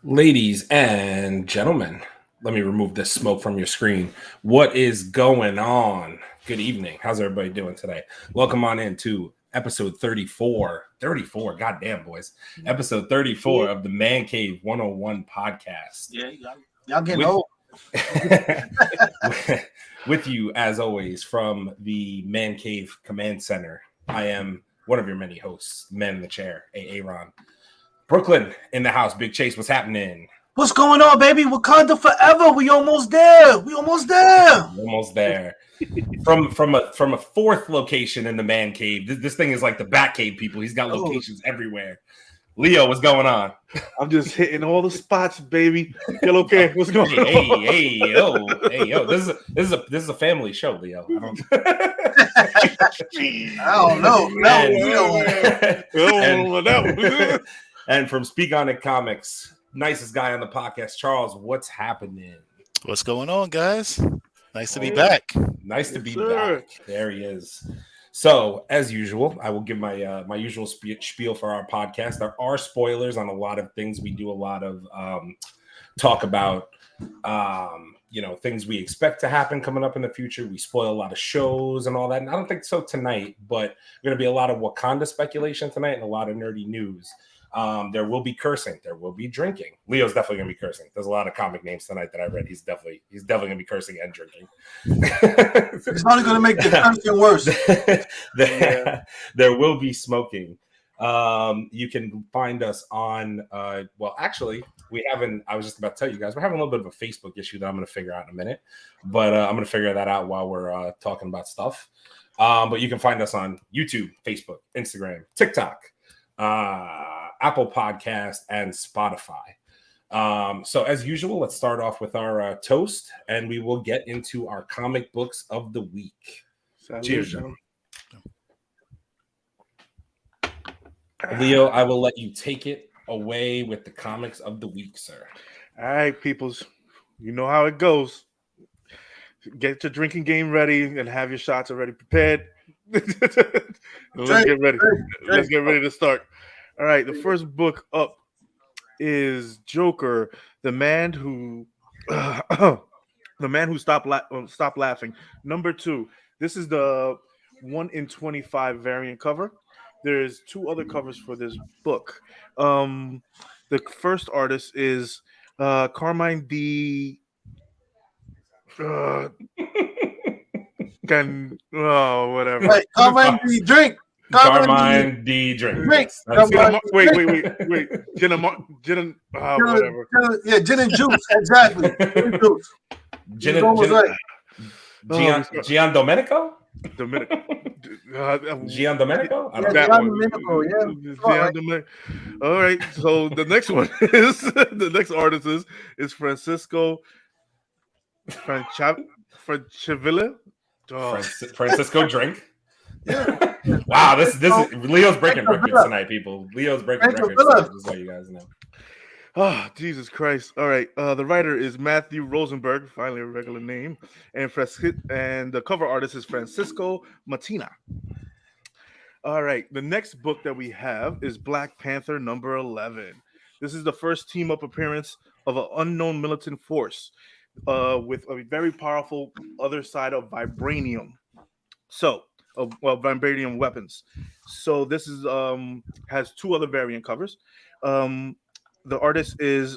Ladies and gentlemen, let me remove this smoke from your screen. What is going on? Good evening. How's everybody doing today? Welcome on into episode 34. 34, goddamn, boys. Episode 34 of the Mancave101 Podcast. Yeah, y'all getting old. With you, as always, from the Mancave Command Center, I am one of your many hosts, man in the chair, Aaron. Brooklyn in the house. Big Chase, what's happening? What's going on, baby? Wakanda forever. We almost there. Almost there. From a fourth location in the man cave. This thing is like the Bat Cave, people. He's got locations everywhere. Leo, what's going on? I'm just hitting all the spots, baby. Feel okay? What's going on? Hey, yo. This is a family show, Leo. I don't know. And from Speak On It Comics, nicest guy on the podcast, Charles, what's happening? What's going on, guys? Nice to be back. Nice to be back. There he is. So, as usual, I will give my my usual spiel for our podcast. There are spoilers on a lot of things. We do a lot of talk about, things we expect to happen coming up in the future. We spoil a lot of shows and all that. And I don't think so tonight, but going to be a lot of Wakanda speculation tonight and a lot of nerdy news. There will be cursing. There will be drinking. Leo's definitely gonna be cursing. There's a lot of comic names tonight that I read. He's definitely gonna be cursing and drinking. It's only gonna make the cursing worse. There will be smoking. You can find us on. Actually, we haven't. I was just about to tell you guys we're having a little bit of a Facebook issue that I'm gonna figure out in a minute. But I'm gonna figure that out while we're talking about stuff. But you can find us on YouTube, Facebook, Instagram, TikTok. Apple Podcast and Spotify. So as usual, let's start off with our toast, and we will get into our comic books of the week. Cheers, Leo. I will let you take it away with the comics of the week, sir. All right, peoples. You know how it goes. Get your drinking game ready and have your shots already prepared. Let's get ready. Let's get ready to start. All right, the first book up is Joker, the man who stopped laughing. Number 2. This is the 1 in 25 variant cover. There's 2 other covers for this book. The first artist is Carmine D. Whatever. Right, Carmine D. Drink. Carmine D. Drink. Wait. Whatever. Gin and juice. Exactly. Gin and juice. Gian Domenico? Gian Domenico? All right. So the next one is the next artist is Francisco Francavilla. Francisco Drink. Yeah. Wow, this is Leo's breaking records tonight, people. Leo's breaking records tonight, just so you guys know. Oh, Jesus Christ. All right. The writer is Matthew Rosenberg, finally a regular name, and the cover artist is Francisco Matina. All right. The next book that we have is Black Panther number 11. This is the first team-up appearance of an unknown militant force with a very powerful other side of vibranium. Vibranium weapons. So this is has 2 other variant covers. The artist is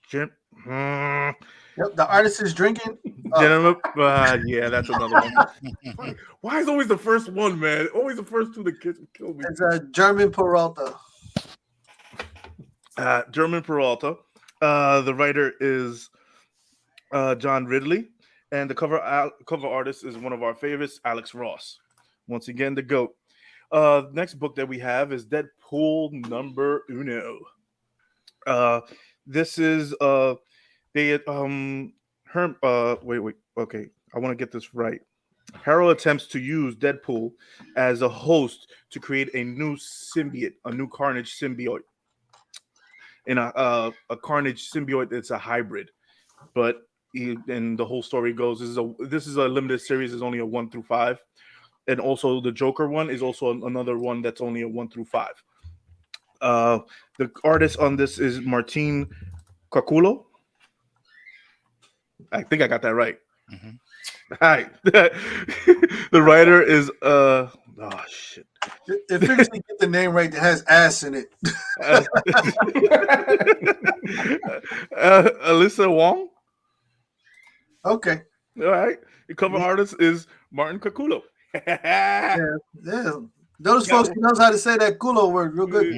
Jim. Yep, the artist is drinking. Yeah, that's another one. Why is always the first one, man? Always the first 2 that kill me. It's a German Peralta. German Peralta. The writer is John Ridley. And the cover artist is one of our favorites, Alex Ross. Once again, the GOAT. Next book that we have is Deadpool number 1. This is okay. I want to get this right. Harold attempts to use Deadpool as a host to create a new symbiote, a new Carnage symbiote. In a Carnage symbiote that's a hybrid, but and the whole story goes, this is a limited series. It's only a 1 through 5, and also the Joker one is also another one that's only a 1 through 5. The artist on this is Martin Caculo. I think I got that right. Mhm. All right. The writer is oh shit. It figures you get the name right that has ass in it. Alyssa Wong. Okay. All right. The cover artist is Martin Caculo. Yeah. Those folks knows how to say that culo word real good.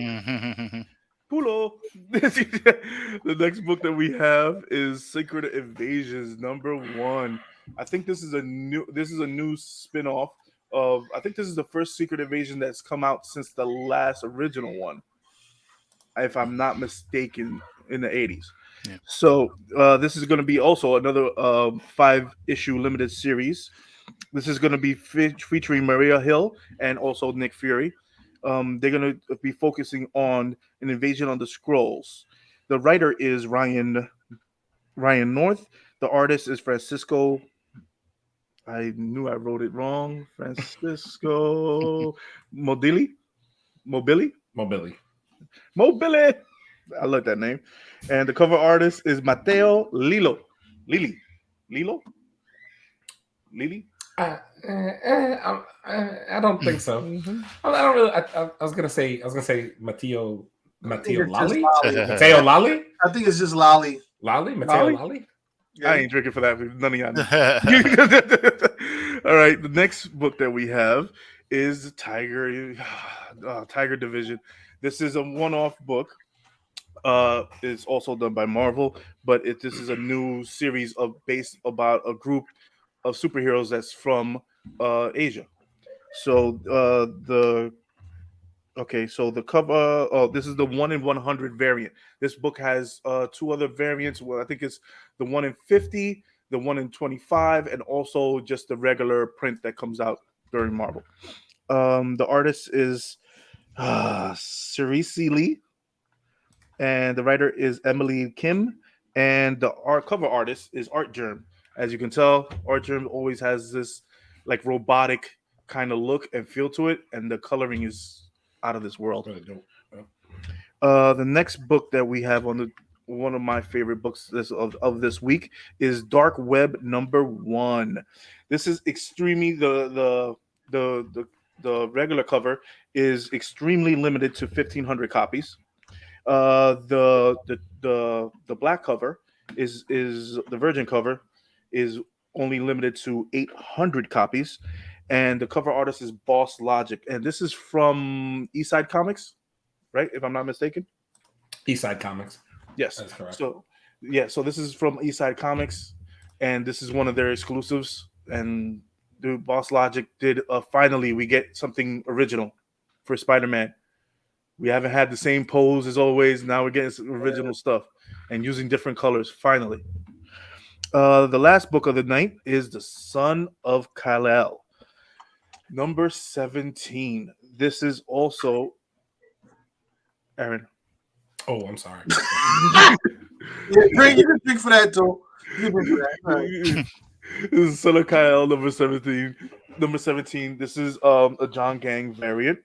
Culo. The next book that we have is Secret Invasions #1. I think this is a new spin-off of, I think this is the first Secret Invasion that's come out since the last original one, if I'm not mistaken, in the 80s. Yeah. So this is going to be also another 5-issue limited series. This is going to be featuring Maria Hill and also Nick Fury. They're going to be focusing on an invasion on the Skrulls. The writer is Ryan North. The artist is Francisco. I knew I wrote it wrong. Francisco Mobili. I like that name. And the cover artist is Mateo Lili. I don't think so. I don't really. I was gonna say Mateo Lally. Mateo Lally. I think it's just Lolly. Mateo Lally. Yeah. I ain't drinking for that. None of y'all know. All right. The next book that we have is Tiger Division. This is a one-off book. It's also done by Marvel, but this is a new series based about a group of superheroes that's from Asia. So the cover. This is the 1 in 100 variant. This book has 2 other variants. Well, I think it's the 1 in 50, the 1 in 25, and also just the regular print that comes out during Marvel. The artist is Cerisi Lee, and the writer is Emily Kim, and the cover artist is Art Germ. As you can tell, Art Germ always has this like robotic kind of look and feel to it, and the coloring is out of this world. The next book that we have on one of my favorite books of this week is Dark Web #1. This is extremely the regular cover is extremely limited to 1,500 copies. The black cover is the virgin cover is only limited to 800 copies. And the cover artist is Boss Logic. And this is from Eastside Comics, right? If I'm not mistaken. Eastside Comics. Yes. That's correct. So this is from Eastside Comics. And this is one of their exclusives. And the Boss Logic did, finally, we get something original for Spider-Man. We haven't had the same pose as always. Now we're getting some original stuff and using different colors, finally. The last book of the night is The Son of Kal-El. #17. This is also Aaron. Oh, I'm sorry. You can drink for that too. This is Son of Kal-El #17. This is a John Gang variant.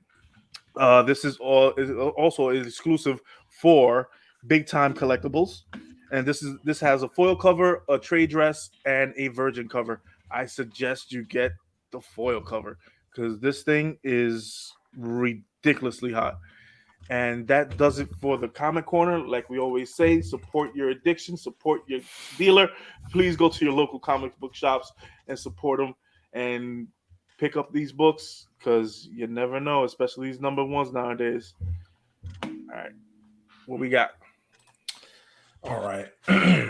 This is also exclusive for Big Time Collectibles, and this has a foil cover, a trade dress, and a virgin cover. I suggest you get the foil cover because this thing is ridiculously hot. And that does it for the Comic Corner. Like we always say, support your addiction, support your dealer. Please go to your local comic book shops and support them and pick up these books because you never know, especially these #1s nowadays. All right, what we got? All right.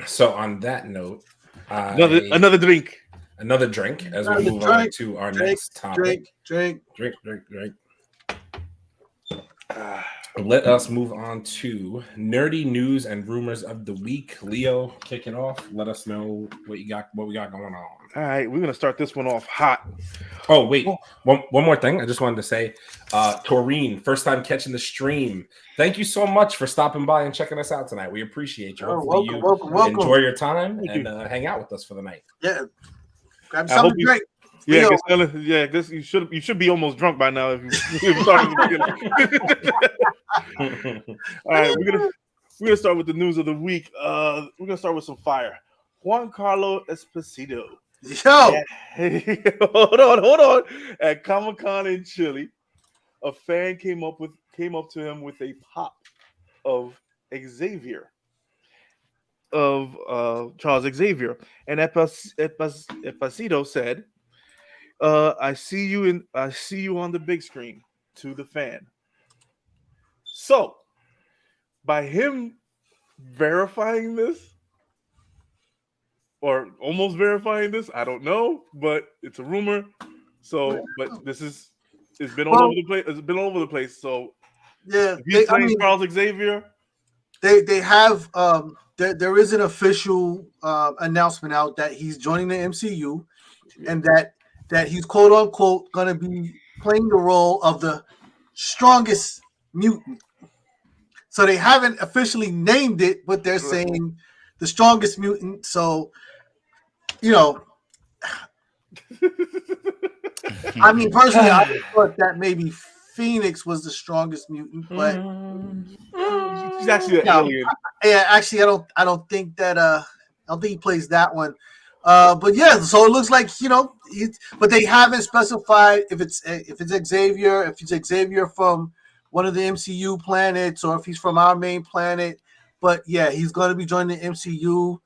So on that note, another drink. Another drink as we move on to our next topic. Drink. Let us move on to nerdy news and rumors of the week. Leo, kick it off. Let us know what we got going on. All right, we're gonna start this one off hot. Oh wait, one more thing. I just wanted to say, Taurine, first time catching the stream. Thank you so much for stopping by and checking us out tonight. We appreciate you. Hopefully welcome. Enjoy your time and hang out with us for the night. Yeah, grab something great. Yeah, I guess you should be almost drunk by now if you started. All right, we're gonna start with the news of the week. We're gonna start with some fire. Giancarlo Esposito. Yo, hold on. At Comic-Con in Chile, a fan came up to him with a pop of Xavier, of Charles Xavier, and Esposito said, I see you on the big screen, to the fan. So, by him verifying this, or almost verifying this, I don't know, but it's a rumor. So, but it's been all over the place. It's been all over the place. So, yeah, if he's playing Charles Xavier, they have there is an official announcement out that he's joining the MCU, and that he's quote unquote going to be playing the role of the strongest mutant. So they haven't officially named it, but they're saying the strongest mutant. So, I mean, personally, I thought that maybe Phoenix was the strongest mutant, but he's actually an alien. Yeah, actually, I don't think that I don't think he plays that one. But yeah, so it looks like but they haven't specified if it's Xavier, if it's Xavier from one of the MCU planets, or if he's from our main planet. But yeah, he's going to be joining the MCU.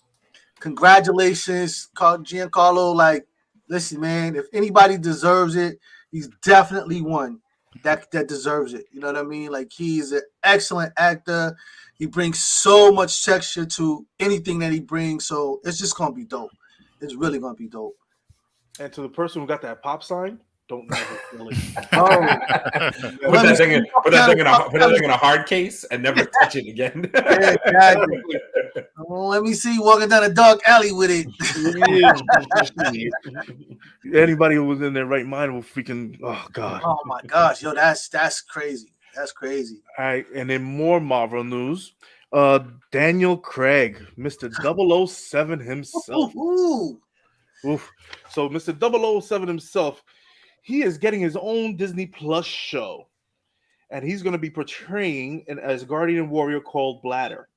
Congratulations, Giancarlo. Like, listen, man, if anybody deserves it, he's definitely one that deserves it. You know what I mean? Like, he's an excellent actor. He brings so much texture to anything that he brings. So it's just going to be dope. It's really going to be dope. And to the person who got that pop sign, don't never feel it. Put that thing in a hard case and never touch it again. Yeah, exactly. Let me see you walking down a dark alley with it. Anybody who was in their right mind will freaking, oh God. Oh my gosh, yo, that's crazy. That's crazy. All right, and in more Marvel news, Daniel Craig, Mr. 007 himself. Oof. So Mr. 007 himself, he is getting his own Disney Plus show, and he's going to be portraying an Asgardian warrior called Bladder.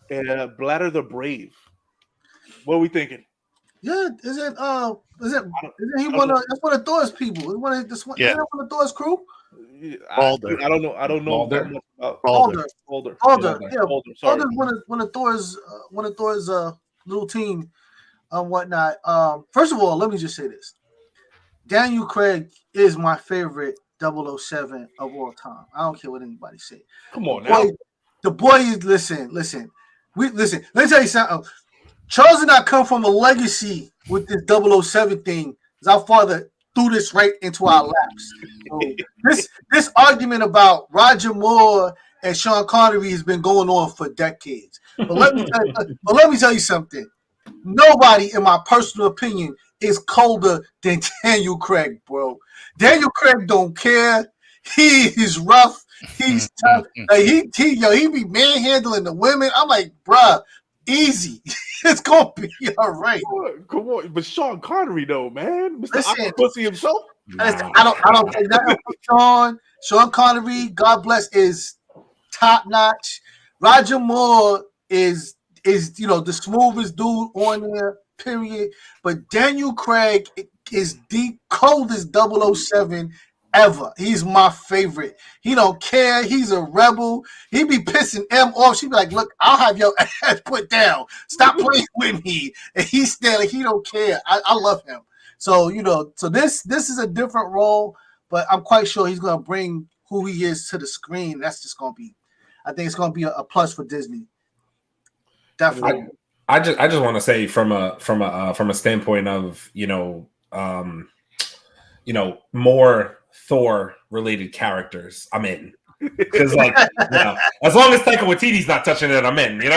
Bladder the Brave. What are we thinking? Yeah, isn't he one of Thor's people? One of Thor's crew? Balder. I don't know. Balder. Yeah, Balder's one of Thor's little team and whatnot. First of all, let me just say this. Daniel Craig is my favorite 007 of all time. I don't care what anybody say. Come on now. The boy is listen. Let me tell you something. Charles and I come from a legacy with this 007 thing. Our father threw this right into our laps. So this argument about Roger Moore and Sean Connery has been going on for decades. But let me tell you something. Nobody, in my personal opinion, is colder than Daniel Craig, bro. Daniel Craig don't care. He is rough. He's tough. Like he be manhandling the women. I'm like, bruh, easy. It's gonna be all right. Come on, but Sean Connery though, man, Mr. Pussy himself. I don't take nothing from Sean Connery, God bless, is top notch. Roger Moore is the smoothest dude on there. Period. But Daniel Craig is the coldest 007 ever. He's my favorite. He don't care. He's a rebel. He be pissing M off. She be like, look, I'll have your ass put down. Stop playing with me. And he's still like, he don't care. I love him. So, so this is a different role, but I'm quite sure he's going to bring who he is to the screen. That's just going to be, I think it's going to be a plus for Disney. Definitely. I just want to say from a standpoint of more Thor related characters, I'm in. Because as long as Taika Waititi's not touching it, I'm in. Hey,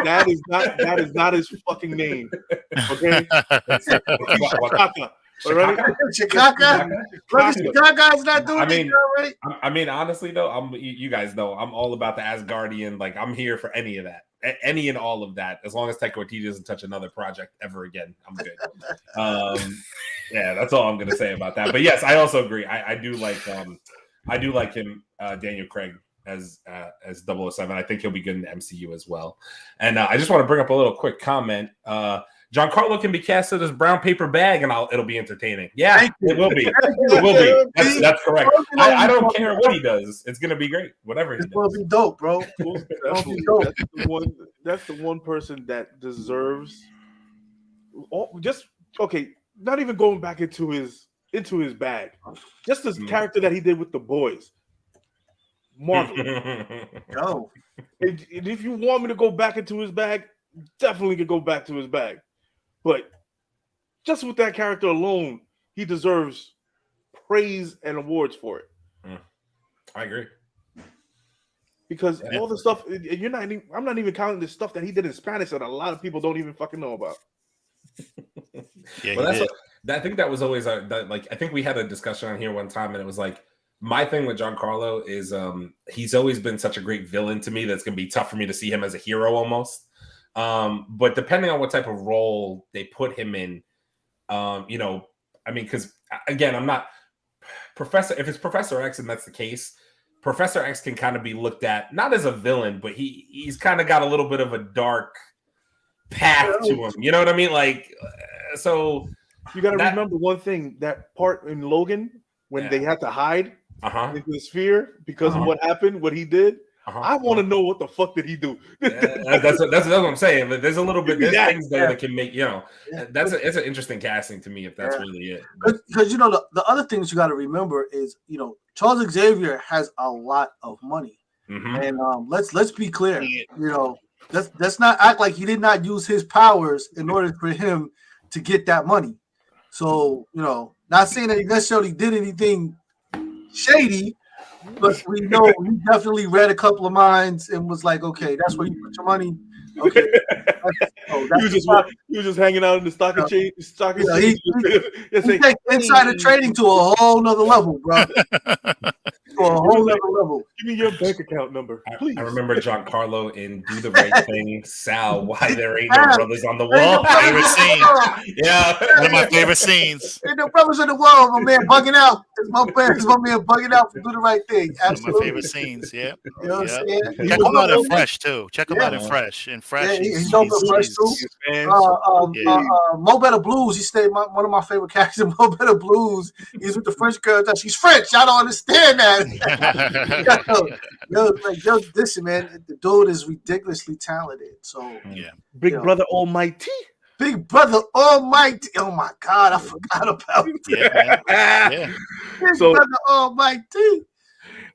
that is not his fucking name. Okay. Chikaka's not doing it already. I mean, honestly though, you guys know I'm all about the Asgardian. Like, I'm here for any of that. any and all of that. As long as Taika Waititi doesn't touch another project ever again, I'm good. Yeah, that's all I'm gonna say about that. But yes, I also agree. I do like him, Daniel Craig as 007. I think he'll be good in the MCU as well. And I just want to bring up a little quick comment. Giancarlo can be casted as brown paper bag, and it'll be entertaining. Yeah, it will be. It will be. That's correct. I don't care what he does. It's gonna be great. Whatever he does. It's gonna be dope, bro. That's the one person that deserves. Not even going back into his bag. Just this character that he did with the boys. Marvel. Go. And if you want me to go back into his bag, definitely could go back to his bag. But just with that character alone, he deserves praise and awards for it. I agree. Because all the stuff, I'm not even counting the stuff that he did in Spanish that a lot of people don't even fucking know about. Yeah, I think that was always I think we had a discussion on here one time, and it was like, my thing with Giancarlo is he's always been such a great villain to me that's gonna be tough for me to see him as a hero almost. But depending on what type of role they put him in, because again, I'm not if it's Professor X and that's the case, Professor X can kind of be looked at not as a villain, but he's kind of got a little bit of a dark path to him. You know what I mean? Like, so you got to remember one thing: that part in Logan when they had to hide into the sphere because of what happened, what he did. I want to know what the fuck did he do. That's what I'm saying. But there's a little bit, there's things there that can make, it's an interesting casting to me if that's really it. Because the other things you got to remember is Charles Xavier has a lot of money, and let's be clear, let's not act like he did not use his powers in order for him to get that money. So not saying that he necessarily did anything shady. But we know he definitely read a couple of minds and was like, okay, that's where you put your money. Okay. He was just hanging out in the stock exchange. He takes insider trading to a whole nother level, bro. To a whole nother level. Give me your bank account number, please. I remember Giancarlo in Do the Right Thing. Sal, why there ain't no brothers on the wall? Favorite scene. Yeah, one of my favorite scenes. Ain't no brothers on the wall. My man bugging out. It's my man bugging out for Do the Right Thing. Absolutely. One of my favorite scees. Yeah. You know what I'm saying? Check him out in Fresh too. Check him out in Fresh. In Fresh, yeah, he's dope in Fresh too. Mo Better Blues. He stayed one of my favorite characters in Mo Better Blues. He's with the French girl. She's French. Y'all don't understand that. Listen, man. The dude is ridiculously talented. So Big Brother Almighty. Big Brother Almighty. Oh my God, I forgot about that. Big Brother Almighty.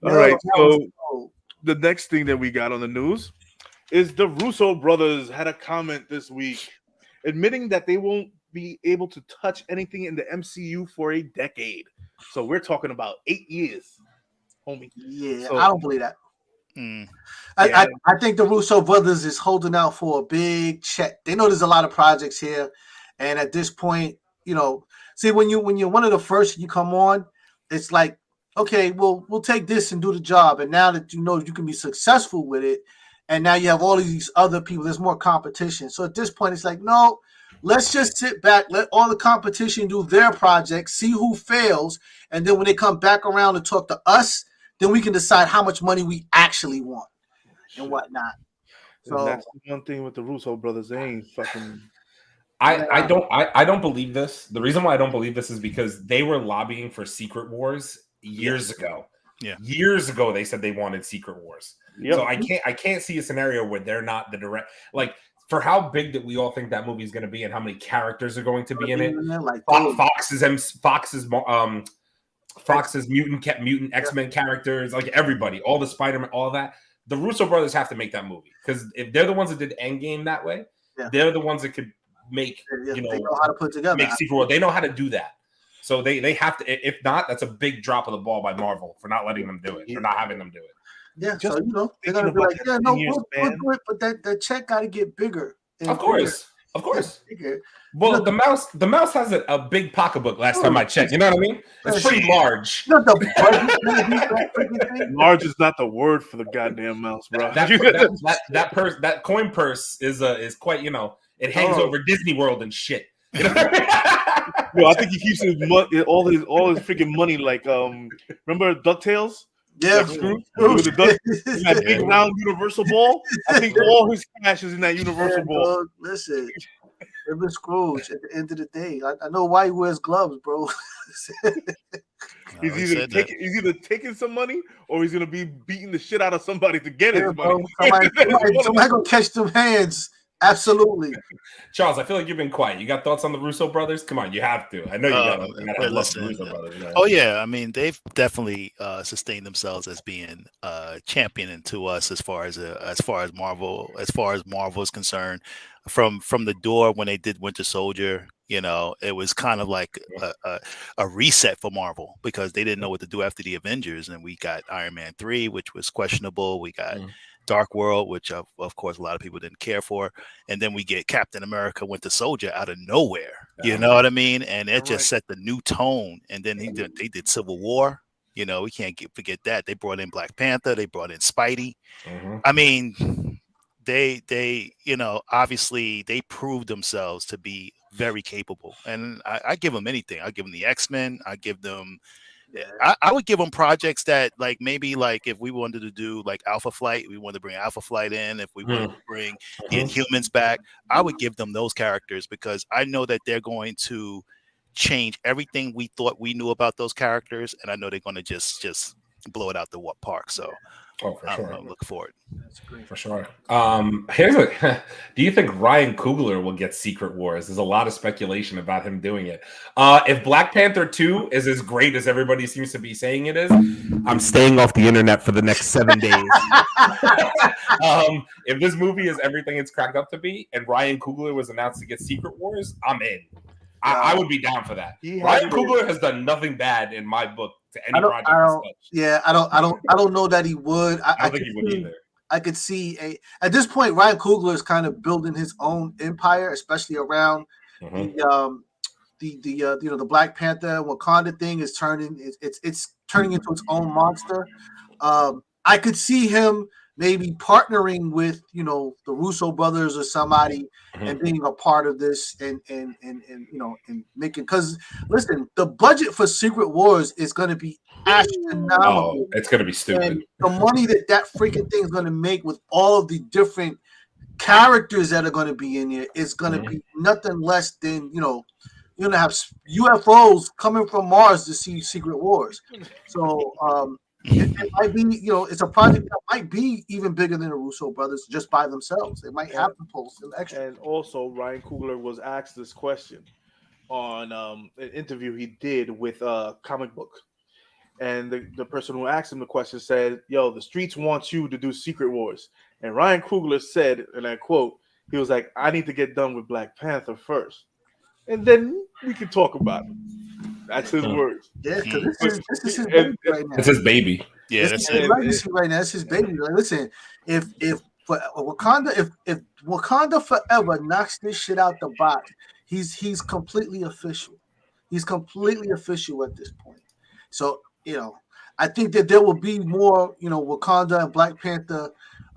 All right. So the next thing that we got on the news is the Russo brothers had a comment this week admitting that they won't be able to touch anything in the MCU for a decade. So we're talking about 8 years, homie. Yeah, so, I don't believe that. I think the Russo brothers is holding out for a big check. They know there's a lot of projects here, and at this point, see when you're one of the first you come on, it's like, okay, we'll take this and do the job. And now that you can be successful with it, and now you have all of these other people, there's more competition. So at this point, it's like, no, let's just sit back, let all the competition do their projects, see who fails, and then when they come back around to talk to us, then we can decide how much money we actually want and whatnot. So and that's one thing with the Russo brothers. They ain't fucking. I don't believe this. The reason why I don't believe this is because they were lobbying for Secret Wars years ago. Yeah, years ago they said they wanted Secret Wars. Yep. So I can't see a scenario where they're not the direct, like, for how big that we all think that movie is going to be and how many characters are going to be in it. Like Fox's mutant X-Men characters, like everybody, all the Spider-Man, all that. The Russo brothers have to make that movie because if they're the ones that did Endgame that way, they're the ones that could make they know how to put together. Make Secret Wars. They know how to do that. So they have to. If not, that's a big drop of the ball by Marvel for not letting them do it, for not having them do it. Yeah, so they're gonna be like, we'll do it, but that check got to get bigger. Of course. Of course. Okay. Well, the mouse has a big pocketbook. Last time I checked, you know what I mean? It's pretty large. You know the budget gonna be for that freaking thing? Large is not the word for the goddamn mouse, bro. That coin purse is quite, you know, it hangs over Disney World and shit. You know? Yo, I think he keeps his all his freaking money like remember DuckTales? Yeah, like Scrooge with that big round universal ball. I think all his cash is in that universal ball. Dog, listen, remember Scrooge at the end of the day. I know why he wears gloves, bro. He's either taking some money or he's gonna be beating the shit out of somebody to get his money. Somebody gonna catch them hands. Absolutely. Charles, I feel like you've been quiet. You got thoughts on the Russo brothers? Come on, you have to. I know you got to love the Russo brothers. You know? Oh yeah, I mean they've definitely sustained themselves as being championing to us as far as Marvel is concerned. From the door when they did Winter Soldier, you know, it was kind of like a reset for Marvel because they didn't know what to do after the Avengers, and we got Iron Man 3, which was questionable. We got Dark World, which of course a lot of people didn't care for, and then we get Captain America Winter Soldier out of nowhere. You know what I mean? And it just set the new tone. And then they did Civil War. You know, we can't forget that. They brought in Black Panther. They brought in Spidey. I mean, they you know, obviously they proved themselves to be very capable, and I give them anything. I give them the X-Men. I give them. I would give them projects that, like, maybe like if we wanted to do like Alpha Flight, we wanted to bring Alpha Flight in. If we wanted to bring the Inhumans back, I would give them those characters because I know that they're going to change everything we thought we knew about those characters, and I know they're going to just blow it out the park. So, I'm looking forward. That's great. For sure. Do you think Ryan Coogler will get Secret Wars? There's a lot of speculation about him doing it. If Black Panther 2 is as great as everybody seems to be saying it is, I'm staying off the internet for the next 7 days. If this movie is everything it's cracked up to be, and Ryan Coogler was announced to get Secret Wars, I'm in. I would be down for that. Ryan Coogler has done nothing bad in my book to any project. I don't know that he would. I don't think he would either. I could see at this point Ryan Coogler is kind of building his own empire, especially around the Black Panther Wakanda thing is turning it's turning into its own monster. I could see him maybe partnering with the Russo brothers or somebody and being a part of this and making, because listen, the budget for Secret Wars is going to be astronomical. It's going to be stupid. And the money that freaking thing is going to make with all of the different characters that are going to be in here is going to be nothing less than you're going to have UFOs coming from Mars to see Secret Wars. So it might be, it's a project that might be even bigger than the Russo brothers just by themselves. They might have to pull some extra. And also, Ryan Coogler was asked this question on an interview he did with Comic Book. And the person who asked him the question said, "Yo, the streets want you to do Secret Wars." And Ryan Coogler said, and I quote, he was like, "I need to get done with Black Panther first, and then we can talk about it." That's his words. Yeah, because this is his baby right now. It's his baby. Yeah, that's his legacy right now. That's his baby. Like, listen, if Wakanda Forever knocks this shit out the box, he's completely official. He's completely official at this point. So I think that there will be more Wakanda and Black Panther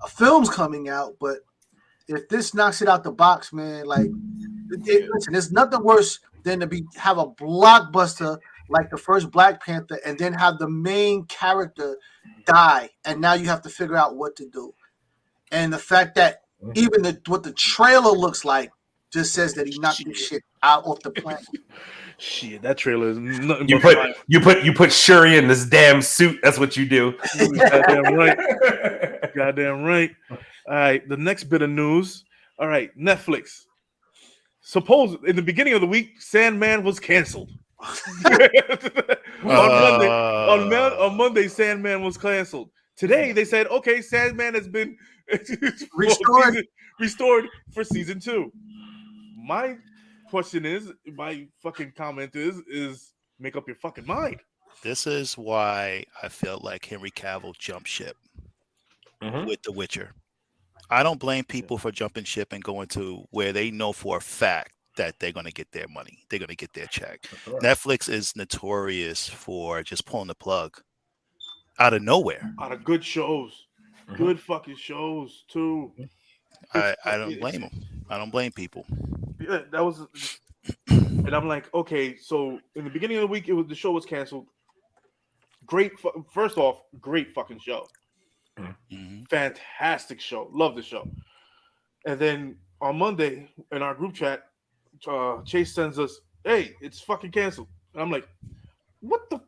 films coming out. But if this knocks it out the box, man, like listen, there's nothing worse than to have a blockbuster like the first Black Panther and then have the main character die, and now you have to figure out what to do. And the fact that even what the trailer looks like just says that he knocked this shit out off the planet. Shit, that trailer is nothing. You put Shuri in this damn suit. That's what you do. Goddamn right. Goddamn right. All right, the next bit of news. All right, Netflix. Suppose in the beginning of the week, Sandman was canceled. On Monday, Sandman was canceled. Today, they said, okay, Sandman has been restored for season 2. My question is, my fucking comment is make up your fucking mind. This is why I felt like Henry Cavill jumped ship with The Witcher. I don't blame people for jumping ship and going to where they know for a fact that they're going to get their money. They're going to get their check. Sure. Netflix is notorious for just pulling the plug out of nowhere. Out of good shows. Good fucking shows, too. I don't blame them. I don't blame people. Yeah, that was... And I'm like, okay, so in the beginning of the week, the show was canceled. First off, great fucking show. Mm-hmm. Fantastic show. Love the show. And then on Monday, in our group chat, Chase sends us, hey, it's fucking canceled. And I'm like, what the?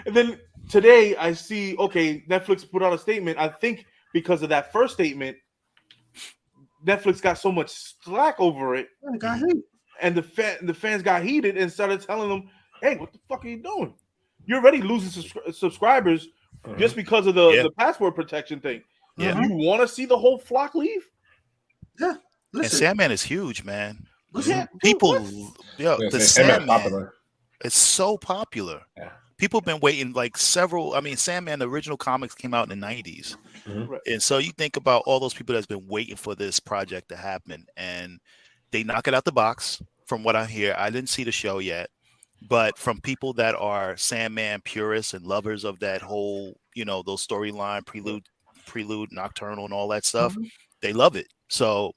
And then today I see, okay, Netflix put out a statement. I think because of that first statement, Netflix got so much slack over it. And the fans got heated and started telling them, hey, what the fuck are you doing? You're already losing subscribers just because of the password protection thing. Yeah. You want to see the whole flock leave? Yeah. Listen. And Sandman is huge, man. Yeah, People, The Sandman, popular. it's so popular. Yeah. People have been waiting Sandman, the original comics came out in the 90s. Mm-hmm. And so you think about all those people that's been waiting for this project to happen, and they knock it out the box. From what I hear, I didn't see the show yet, but from people that are Sandman purists and lovers of that whole, those storyline, prelude, nocturnal, and all that stuff, they love it. So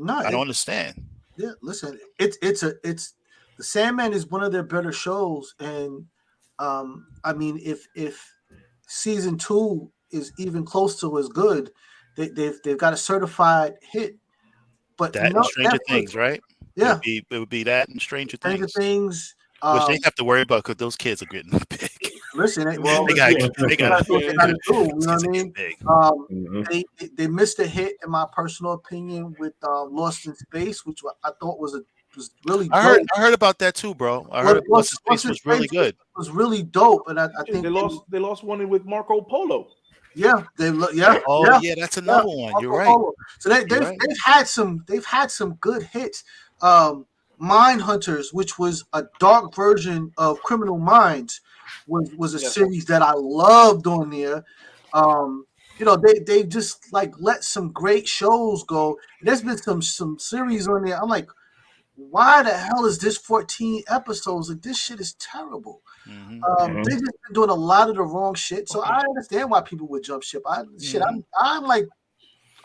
I don't understand. Yeah, listen, it's the Sandman is one of their better shows, and I mean, if season 2 is even close to as good, they've got a certified hit. But that and Stranger Things, right? Yeah, it would be that and Stranger Things. Which they have to worry about because those kids are getting big. Listen, they got do. You know what I mean? They missed a hit, in my personal opinion, with Lost in Space, which I thought was really. I heard about that too, bro. I heard Lost in Space was really good. It was really dope, and I think they lost one with Marco Polo. Yeah, that's another one. You're right. So they've had some good hits. Mind Hunters, which was a dark version of Criminal Minds, was a series that I loved on there. They just like let some great shows go. There's been some series on there. I'm like, why the hell is this 14 episodes? Like, this shit is terrible. They just been doing a lot of the wrong shit. So I understand why people would jump ship. I'm like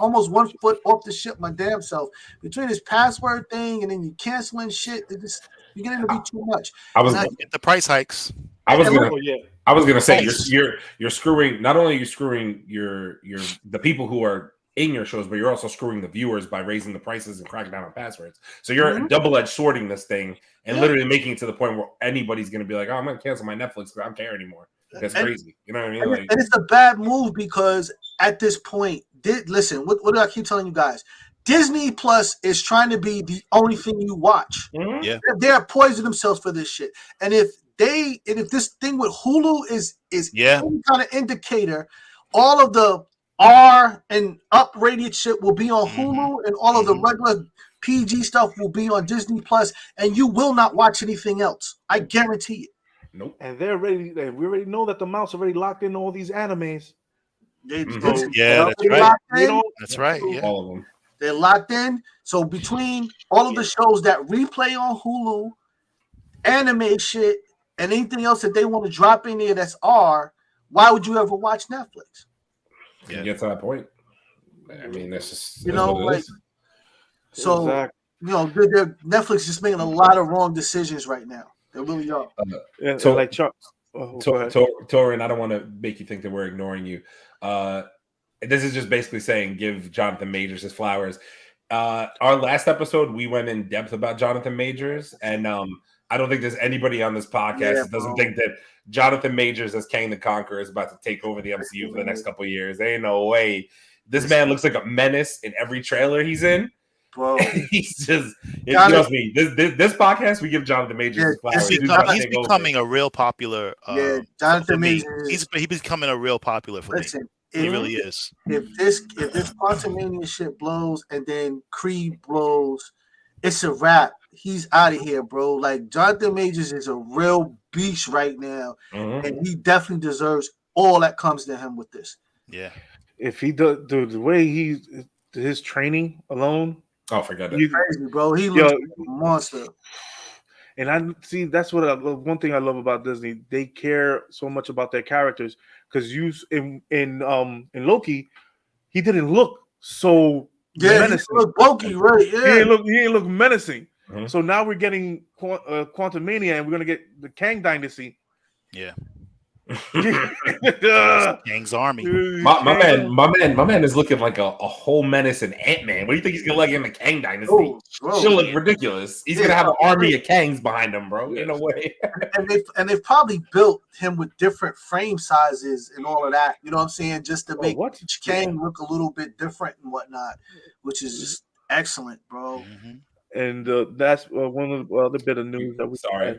almost 1 foot off the ship my damn self. Between this password thing and then you canceling shit, you're getting to be too much. Get the price hikes. I was gonna say you're screwing. Not only are you screwing the people who are in your shows, but you're also screwing the viewers by raising the prices and cracking down on passwords. So you're double-edged swording this thing and literally making it to the point where anybody's going to be like, oh, I'm going to cancel my Netflix, but I don't care anymore. That's crazy. You know what I mean? And it's a bad move because at this point, listen, what do I keep telling you guys? Disney Plus is trying to be the only thing you watch. Yeah. They're poisoning themselves for this shit. And if this thing with Hulu is any kind of indicator, all of the R and uprated shit will be on Hulu, and all of the regular PG stuff will be on Disney Plus, and you will not watch anything else. I guarantee it. Nope. And we already know that the mouse already locked in all these animes. That's right. That's right. Yeah. All of them. They're locked in. So between all of the shows that replay on Hulu, anime shit, and anything else that they want to drop in there that's R, why would you ever watch Netflix? You get to that point. I mean, that's just so. Exactly. Netflix is making a lot of wrong decisions right now. They really are. Torin, I don't want to make you think that we're ignoring you. This is just basically saying give Jonathan Majors his flowers. Our last episode, we went in depth about Jonathan Majors, and I don't think there's anybody on this podcast that doesn't think that Jonathan Majors as Kang the Conqueror is about to take over the MCU for the next couple of years. There ain't no way. This man looks like a menace in every trailer he's in. Bro, he's just trust me. This podcast, we give Jonathan Majors his flowers. He's becoming a real popular. Jonathan Majors. He's becoming a real popular for me. He really is. If this Quantumania shit blows and then Creed blows, it's a wrap. He's out of here, bro. Like, Jonathan Majors is a real beast right now, and he definitely deserves all that comes to him with this. Yeah. if he does the way his training alone. Oh, forget it. He's crazy, bro. He looks like a monster. And I see that's what one thing I love about Disney. They care so much about their characters because in Loki, he didn't look so menacing. He looked bulky, right? Yeah, He didn't look menacing. Mm-hmm. So now we're getting Quantum Mania, and we're gonna get the Kang Dynasty. Yeah. Yeah. Kang's army. My man is looking like a whole menace in Ant-Man. What do you think he's gonna like in the Kang Dynasty? She'll look ridiculous. He's gonna have an army of Kangs behind him, bro. In a way. and they've probably built him with different frame sizes and all of that. You know what I'm saying? Just to make each Kang look a little bit different and whatnot, which is just excellent, bro. Mm-hmm. And that's one of the other bit of news that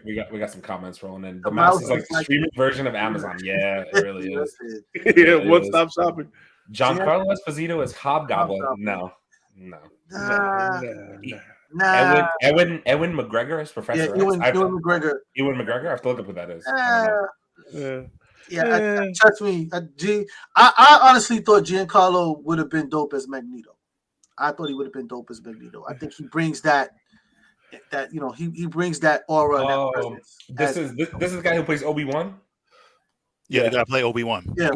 we got some comments rolling in. The mouse is like the streaming version of Amazon. Yeah, it really is. Yeah, one-stop shopping. Giancarlo Esposito is Hobgoblin. No. Nah. Edwin McGregor is Professor X. Ewan McGregor. Ewan McGregor. I have to look up who that is. Trust me. I honestly thought Giancarlo would have been dope as Magneto. I thought he would have been dope as Magneto. I think he brings that he brings that aura. That presence. This is the guy who plays Obi-Wan. Yeah, they gotta play Obi-Wan. Yeah,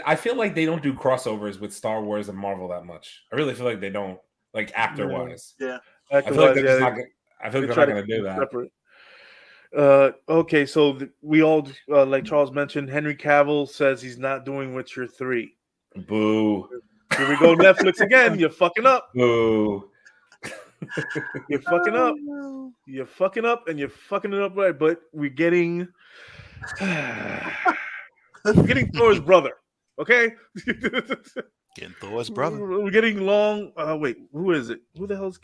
I feel like they don't do crossovers with Star Wars and Marvel that much. I really feel like they don't, like actor-wise. Yeah, I feel like they're not going to do that. Separate. Okay, so we all like Charles mentioned. Henry Cavill says he's not doing Witcher 3. Boo. Here we go, Netflix again. You're fucking up. Boo. You're fucking up. You're fucking up, and you're fucking it up right. But we're getting Thor's brother. Okay. Getting Thor's brother. We're getting long. Wait, who is it? Who the hell's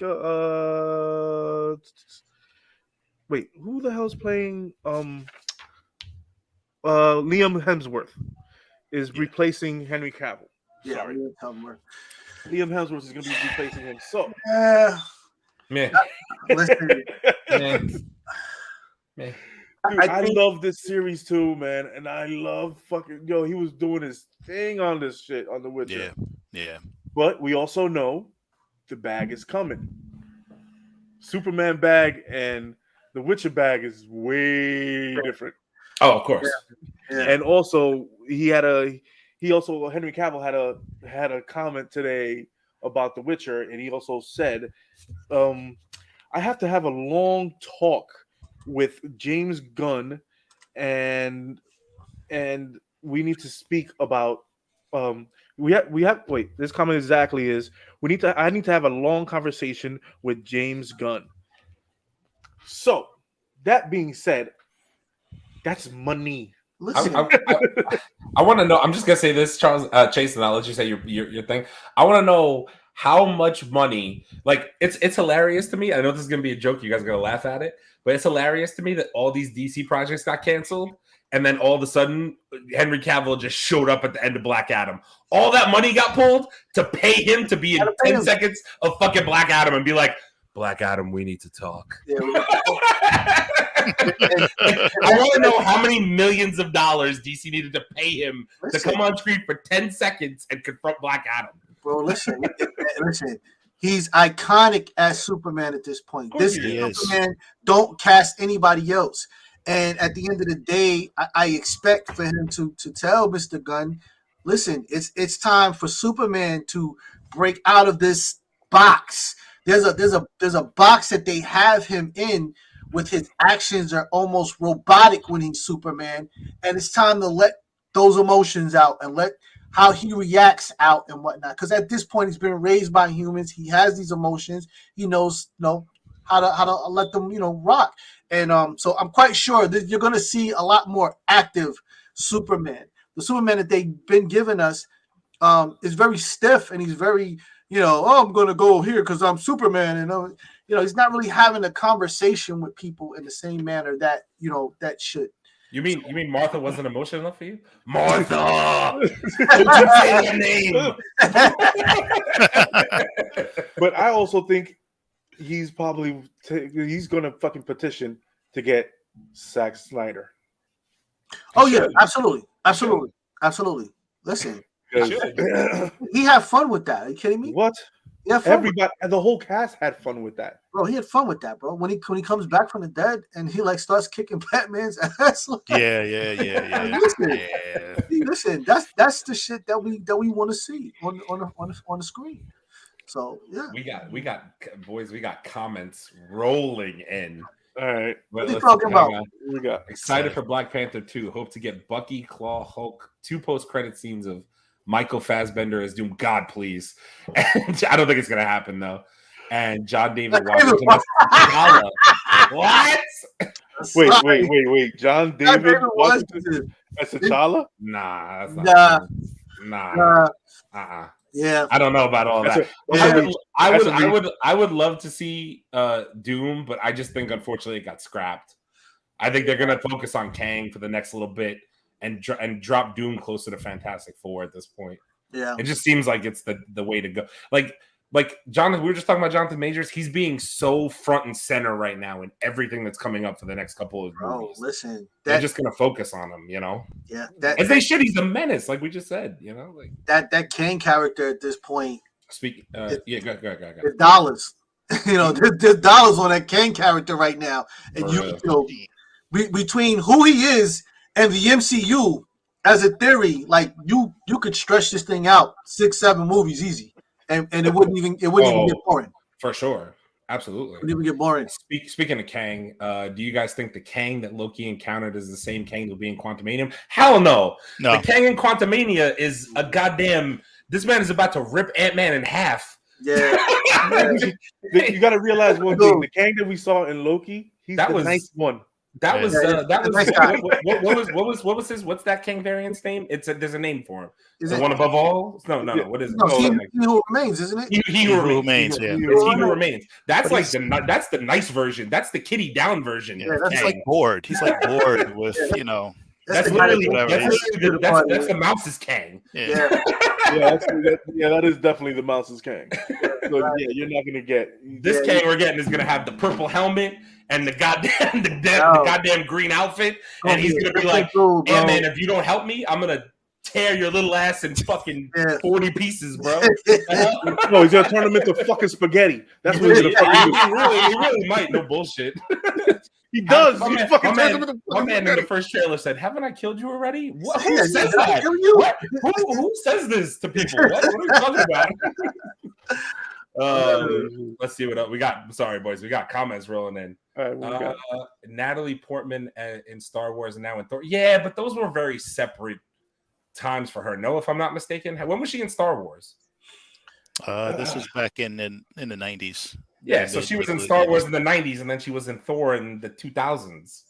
Wait, who the hell's playing? Liam Hemsworth is replacing Henry Cavill. Yeah, Sorry. Liam Hemsworth is going to be replacing him. So, man, listen, dude, I love this series too, man, and I love he was doing his thing on this shit on The Witcher. Yeah. But we also know the bag is coming. Superman bag and the Witcher bag is way different. Oh, of course. Yeah. And also Henry Cavill had a comment today about The Witcher, and he also said, I have to have a long talk with James Gunn, and we need to speak about this comment exactly is I need to have a long conversation with James Gunn. So that being said, that's money. I want to know. I'm just gonna say this, Charles Chase, and I'll let you say your thing. I want to know how much money. Like it's hilarious to me. I know this is gonna be a joke. You guys are gonna laugh at it, but it's hilarious to me that all these DC projects got canceled, and then all of a sudden Henry Cavill just showed up at the end of Black Adam. All that money got pulled to pay him to be in 10 seconds of fucking Black Adam and be like, Black Adam, we need to talk. Yeah, I want to know how many millions of dollars DC needed to pay him to come on screen for 10 seconds and confront Black Adam. Bro, listen. He's iconic as Superman at this point. This Superman don't cast anybody else. And at the end of the day, I expect for him to tell Mr. Gunn, listen, it's time for Superman to break out of this box. There's a box that they have him in with his actions are almost robotic when he's Superman, and it's time to let those emotions out and let how he reacts out and whatnot. Because at this point, he's been raised by humans. He has these emotions. He knows, how to let them, rock. And so I'm quite sure that you're going to see a lot more active Superman. The Superman that they've been giving us is very stiff, and he's very, I'm going to go here because I'm Superman, and he's not really having a conversation with people in the same manner that that should. You mean Martha wasn't emotional enough for you? Martha! Don't you say that name! But I also think he's probably he's going to fucking petition to get Zack Snyder. Oh yeah, absolutely. Listen, He had fun with that. Are you kidding me? What? Yeah, everybody, the whole cast had fun with that. Bro, he had fun with that, bro. When he comes back from the dead and he like starts kicking Batman's ass. Yeah. Listen, that's the shit that we want to see on the screen. So yeah, we got boys. We got comments rolling in. All right, what are you talking about? We got excited for Black Panther 2. Hope to get Bucky, Claw, Hulk, 2 post-credit scenes of Michael Fassbender as Doom. God, please. And I don't think it's gonna happen though. And John David Washington as T'Challa. What? Wait. John David Washington as T'Challa? Nah, that's not nah. Yeah, I don't know about all that. I would love to see Doom, but I just think unfortunately it got scrapped. I think they're gonna focus on Kang for the next little bit and drop Doom closer to Fantastic Four at this point. Yeah, it just seems like it's the way to go. Like Jonathan, we were just talking about Jonathan Majors. He's being so front and center right now in everything that's coming up for the next couple of movies. Listen, they're just gonna focus on him, you know. Yeah, as they should. He's a menace, like we just said, you know. Like that Kang character at this point. Go ahead. The dollars, you know, there's dollars on that Kang character right now, and you know, between who he is and the MCU, as a theory, like you could stretch this thing out 6-7 movies easy. And it wouldn't even get boring. For sure. Absolutely. It wouldn't even get boring. Speaking of Kang, do you guys think the Kang that Loki encountered is the same Kang that will be in Quantumanium? Hell no. The Kang in Quantumania is a goddamn... This man is about to rip Ant-Man in half. Yeah. You got to realize one thing. The Kang that we saw in Loki, he's the nice one. What was his? What's that Kang variant's name? There's a name for him. Is it one above all? No. What is it? He Who Remains, isn't it? He Who Remains. Yeah, He Who Remains. That's like that's the nice version. That's the kitty down version. Yeah, that's like bored. He's like bored with That's literally that's the mouse's Kang. Yeah. That is definitely the mouse's Kang. So yeah, you're not gonna get this Kang we're getting is gonna have the purple helmet and the goddamn green outfit, and he's gonna be like, "Hey man, if you don't help me, I'm gonna tear your little ass in fucking 40 pieces, bro." No, he's gonna turn him into fucking spaghetti. That's what he's gonna fucking do. He really might. No bullshit. He does. My man in the first trailer said, "Haven't I killed you already?" What? Who says that? What? Who says this to people? What are you talking about? Let's see what else we got. Sorry, boys, we got comments rolling in. All right, Natalie Portman in Star Wars and now in Thor. Yeah, but those were very separate times for her. No, if I'm not mistaken. When was she in Star Wars? This was back in the 90s. Yeah, so she was in Star Wars in the 90s, and then she was in Thor in the 2000s.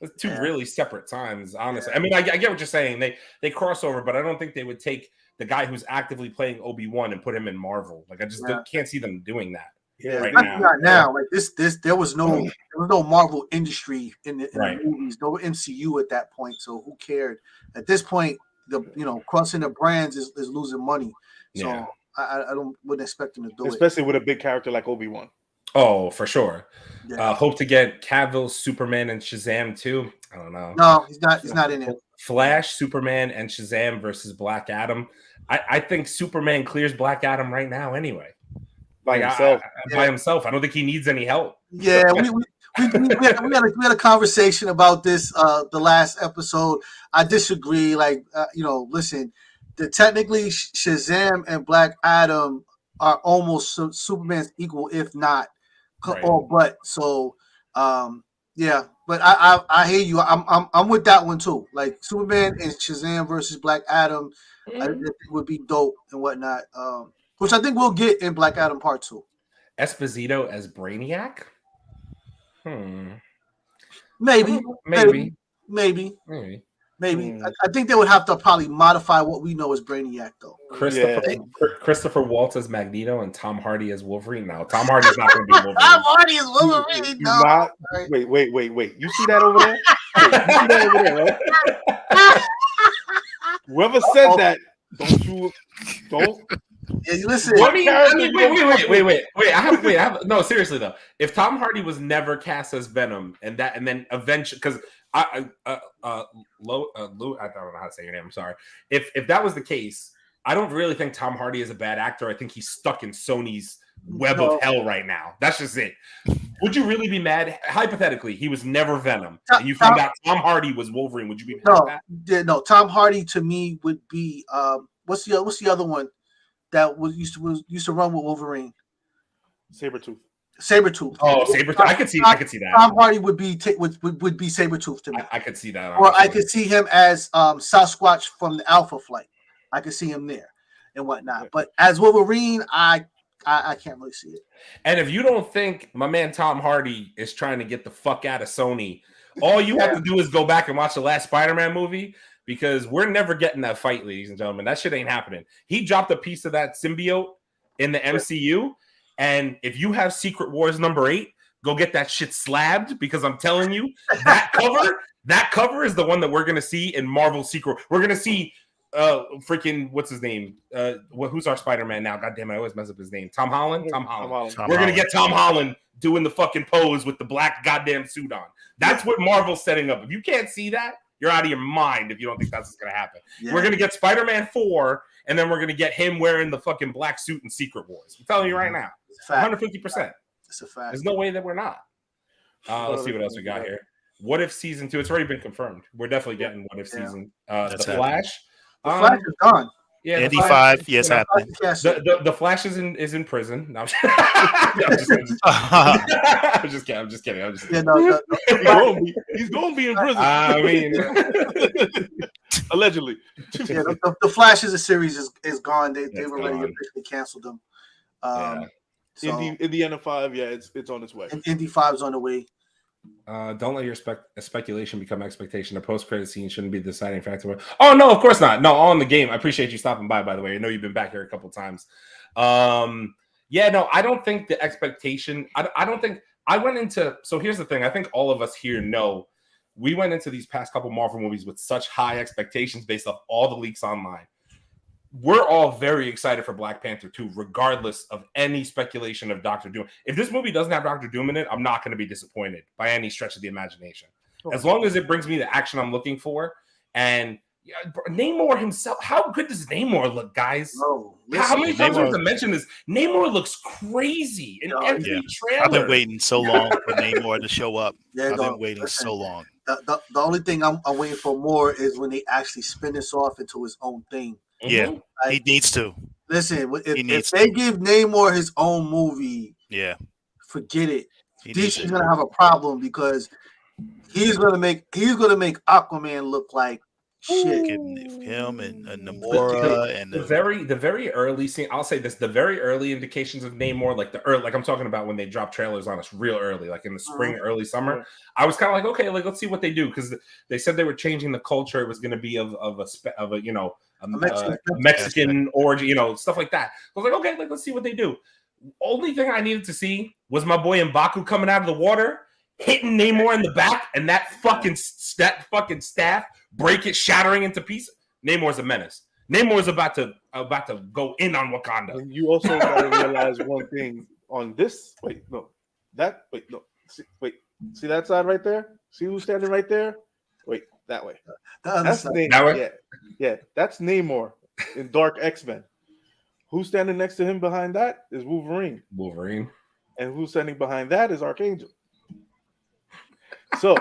It's two really separate times, honestly. I mean, I get what you're saying. They cross over, but I don't think they would take the guy who's actively playing Obi-Wan and put him in Marvel. Like, I just can't see them doing that. Yeah, right now. Like this, there was no Marvel industry in the movies, no MCU at that point. So who cared? At this point, crossing the brands is losing money. So I wouldn't expect them to do especially with a big character like Obi-Wan. Oh, for sure. Yeah. Hope to get Cavill, Superman, and Shazam too. I don't know. No, he's not in it. Flash, Superman, and Shazam versus Black Adam. I think Superman clears Black Adam right now anyway. By himself. By himself. I don't think he needs any help. Yeah, we had a conversation about this the last episode. I disagree. Listen, technically Shazam and Black Adam are almost Superman's equal, if not all but. So but I hear you. I'm with that one too. Like Superman and Shazam versus Black Adam, I think would be dope and whatnot. Which I think we'll get in Black Adam Part 2. Esposito as Brainiac? Maybe. I think they would have to probably modify what we know as Brainiac, though. Christopher Waltz as Magneto and Tom Hardy as Wolverine. No, Tom Hardy's not going to be Wolverine. Tom Hardy is Wolverine. No. Wait. You see that over there? Right? Whoever said that, don't. Yeah, listen. Wait. I have no, seriously though. If Tom Hardy was never cast as Venom and then eventually, because Lou, I don't know how to say your name. I'm sorry. If that was the case, I don't really think Tom Hardy is a bad actor. I think he's stuck in Sony's web of hell right now. That's just it. Would you really be mad? Hypothetically, he was never Venom, and you found out Tom Hardy was Wolverine. Would you be mad at that? No. Tom Hardy to me would be what's the other one that used to run with Wolverine? Sabretooth. Oh, Sabretooth. I could see that. Tom Hardy would be Sabretooth to me. I could see that. Honestly. Or I could see him as Sasquatch from the Alpha Flight. I could see him there and whatnot. But as Wolverine, I can't really see it. And if you don't think my man Tom Hardy is trying to get the fuck out of Sony, all you have to do is go back and watch the last Spider-Man movie, because we're never getting that fight, ladies and gentlemen. That shit ain't happening. He dropped a piece of that symbiote in the MCU. And if you have Secret Wars #8, go get that shit slabbed, because I'm telling you, that cover is the one that we're going to see in Marvel Secret. We're going to see freaking, what's his name? Who's our Spider-Man now? God damn it, I always mess up his name. Tom Holland? Tom Holland. We're going to get Tom Holland doing the fucking pose with the black goddamn suit on. That's what Marvel's setting up. If you can't see that, you're out of your mind if you don't think that's what's going to happen. Yeah. We're going to get Spider-Man 4, and then we're going to get him wearing the fucking black suit in Secret Wars. I'm telling you right now. 150%. It's a fact. There's no way that we're not. Let's see what else we got here. What If Season 2? It's already been confirmed. We're definitely getting What If Season. The Flash. The Flash is gone. Yeah, Andy 5. Yes, happening. The Flash is in prison. No, I'm just kidding. He's going to be in prison. I mean, allegedly. Yeah, the Flash is a series is gone. They've already officially canceled them. So, Indiana 5, yeah, it's on its way. And Indy 5 is on the way. Don't let your speculation become expectation. A post-credit scene shouldn't be the deciding factor. Oh, no, of course not. No, all in the game. I appreciate you stopping by the way. I know you've been back here a couple times. Yeah, no, I don't think the expectation. I don't think I went into. So here's the thing. I think all of us here know we went into these past couple Marvel movies with such high expectations based off all the leaks online. We're all very excited for Black Panther 2, regardless of any speculation of Dr. Doom. If this movie doesn't have Dr. Doom in it, I'm not going to be disappointed by any stretch of the imagination. As long as it brings me the action I'm looking for. And Namor himself, how good does Namor look, guys? How many times have I mentioned this? Namor looks crazy in every trailer. I've been waiting so long for Namor to show up. I've been waiting so long. The only thing I'm waiting for more is when they actually spin this off into his own thing. Yeah, he needs to. Listen, if they give Namor his own movie, forget it. DC's gonna have a problem because he's gonna make Aquaman look like shit. Him and Namora and the very early scene. I'll say this: the very early indications of Namor, like I'm talking about when they drop trailers on us real early, like in the spring, early summer. I was kind of like, okay, like let's see what they do, because they said they were changing the culture. It was going to be of a Mexican origin, stuff like that. I was like, okay, let's see what they do. Only thing I needed to see was my boy M'Baku coming out of the water, hitting Namor in the back, and that fucking staff shattering into pieces. Namor's a menace. Namor's about to go in on Wakanda. And you also got to realize one thing on this. See that side right there? See who's standing right there? Wait, that way. That's Namor. Yeah, that's Namor in Dark X-Men. Who's standing next to him behind that is Wolverine. And who's standing behind that is Archangel. So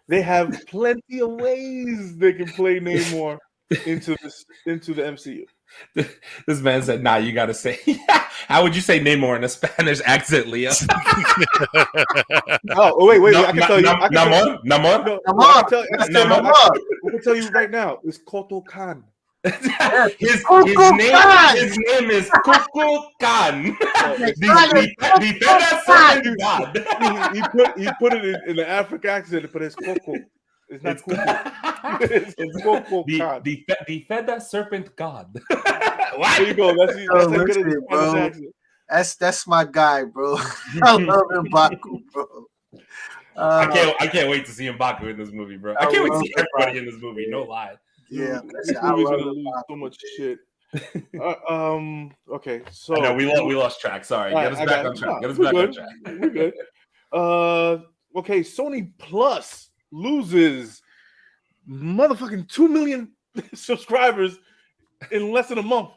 they have plenty of ways they can play Namor into the MCU. This man said, "Nah, you got to say." How would you say Namor in a Spanish accent, Leo? Wait! I can tell you. Namor. I can tell you right now. It's Koto Khan. His name is Kuku Khan. He put it in the African accent, but it's Coco. It's not Kuku. It's Coco Khan. The feather serpent god. What? There you go. That's my guy, bro. I love M'Baku, bro. I can't wait to see M'Baku in this movie, bro. I can't wait to see everybody in this movie. No lie. Yeah, I love so much shit. Okay, so no, we lost track. Sorry, get us back on track. We're good. Okay, Sony Plus loses motherfucking 2 million subscribers in less than a month.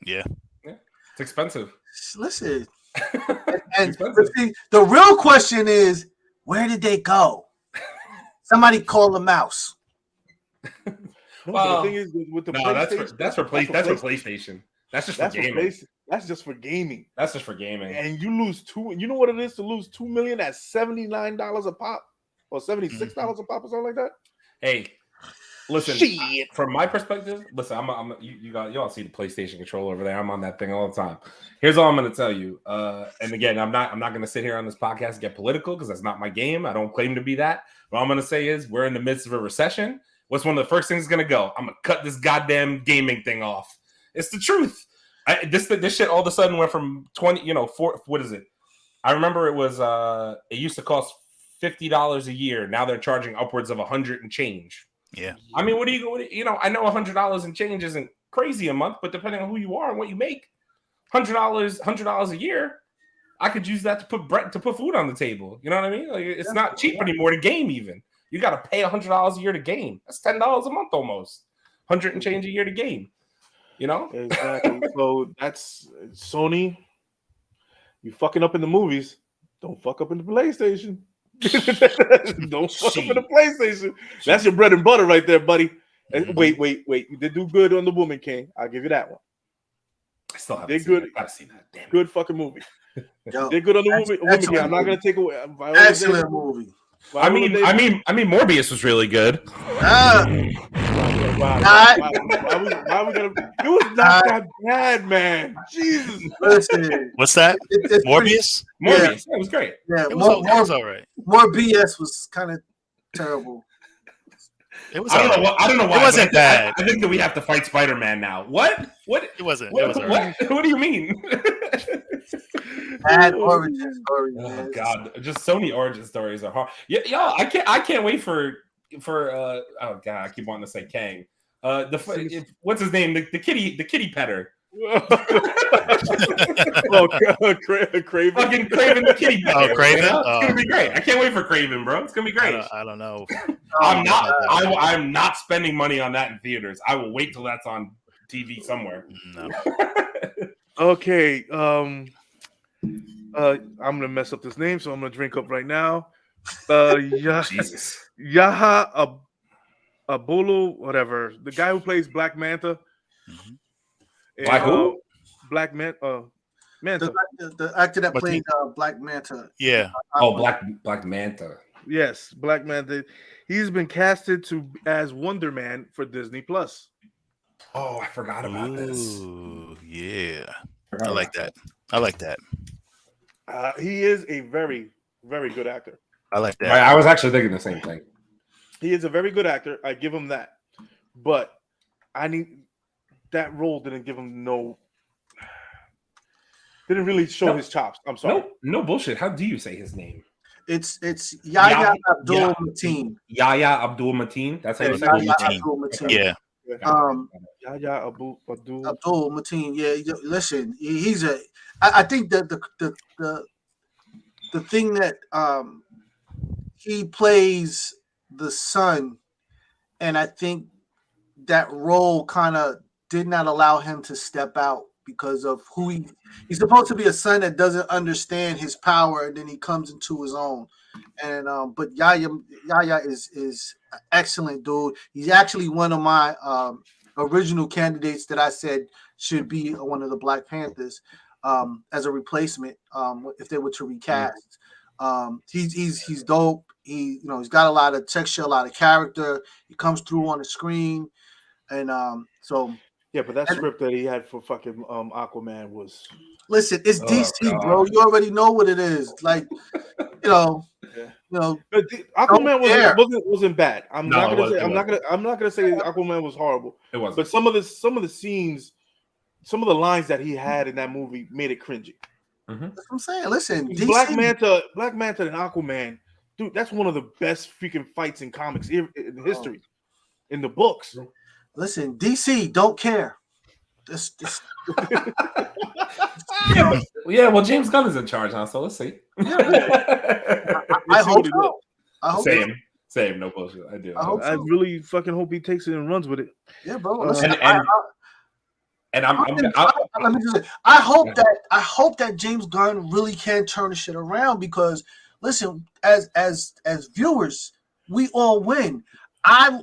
Yeah. It's expensive. Listen, and the real question is, where did they go? Somebody call the mouse. No, well, the thing is, with the PlayStation, that's for PlayStation. That's just for gaming. That's just for gaming. That's just for gaming. And you lose you know what it is to lose $2 million at $79 a pop or $76 a pop or something like that? Hey, listen, from my perspective, listen, you all see the PlayStation controller over there. I'm on that thing all the time. Here's all I'm going to tell you. And again, I'm not going to sit here on this podcast and get political because that's not my game. I don't claim to be that. What I'm going to say is we're in the midst of a recession. What's one of the first things going to go? I'm going to cut this goddamn gaming thing off. It's the truth. This shit all of a sudden went from 20, what is it? I remember it used to cost $50 a year. Now they're charging upwards of $100 and change. Yeah. I mean, I know $100 and change isn't crazy a month, but depending on who you are and what you make, $100 a year, I could use that to put food on the table. You know what I mean? Like, it's not cheap anymore to game even. You got to pay $100 a year to game. That's $10 a month almost. 100 and change a year to game. Exactly. So that's Sony. You fucking up in the movies. Don't fuck up in the PlayStation. Don't fuck up in the PlayStation. That's your bread and butter right there, buddy. And wait. You did do good on The Woman King. I'll give you that one. I still haven't seen that. I've seen that. Damn. Good fucking movie. They're good on The Woman King. I'm not gonna take away. Excellent movie. I mean, Morbius was really good. Why we gonna? It was not that bad, man. Jesus. Listen, what's that? Morbius? Morbius. Yeah, it was great. Yeah, it was all right. More BS was kind of terrible. It was. I don't know why. It wasn't bad. I think that we have to fight Spider-Man now. What? It wasn't. It was all right. What do you mean? Bad origin story. Oh God, just Sony origin stories are hard. Yeah, y'all. I can't wait for. Oh God, I keep wanting to say Kang. What's his name? The kitty petter. Craven. Fucking Craven the kitty petter. Oh, Craven. It's gonna be great. I can't wait for Craven, bro. It's gonna be great. I don't know. I'm not spending money on that in theaters. I will wait till that's on TV somewhere. No. Okay. I'm gonna mess up this name, so I'm gonna drink up right now. Jesus. Yaha Abulu, whatever. The guy who plays Black Manta. Black who? Black Manta. The actor that played Black Manta. Yeah. Black Manta. Yes, Black Manta. He's been casted as Wonder Man for Disney Plus. Oh, I forgot about this. Yeah. I like that. He is a very, very good actor. I like that. I was actually thinking the same thing. He is a very good actor. I give him that. But that role didn't give him didn't really show his chops. I'm sorry. No bullshit. How do you say his name? It's Yahya Abdul Mateen. Yahya Abdul Mateen. That's how you say it. Yeah. Yahya Abdul Mateen. Yeah. Listen, he's I think that the thing that he plays the son, and I think that role kind of did not allow him to step out because of who he's supposed to be, a son that doesn't understand his power, and then he comes into his own. And but Yahya is an excellent dude. He's actually one of my original candidates that I said should be one of the Black Panthers as a replacement if they were to recast. He's dope. He's got a lot of texture, a lot of character. He comes through on the screen, and so. Yeah, but that script that he had for fucking Aquaman was. Listen, it's DC, bro. You already know what it is. Like, But Aquaman wasn't bad. I'm not gonna say Aquaman was horrible. It wasn't. But some of the scenes, some of the lines that he had in that movie made it cringy. That's what I'm saying. Listen, DC, Black Manta, and Aquaman, dude, that's one of the best freaking fights in comics in history, in the books. Listen, DC don't care. Well, James Gunn is in charge now, so let's see. I hope so. Same. Same, no bullshit. I do. I really fucking hope he takes it and runs with it. Yeah, bro. Listen, I hope that James Gunn really can turn the shit around because listen, as viewers, we all win. I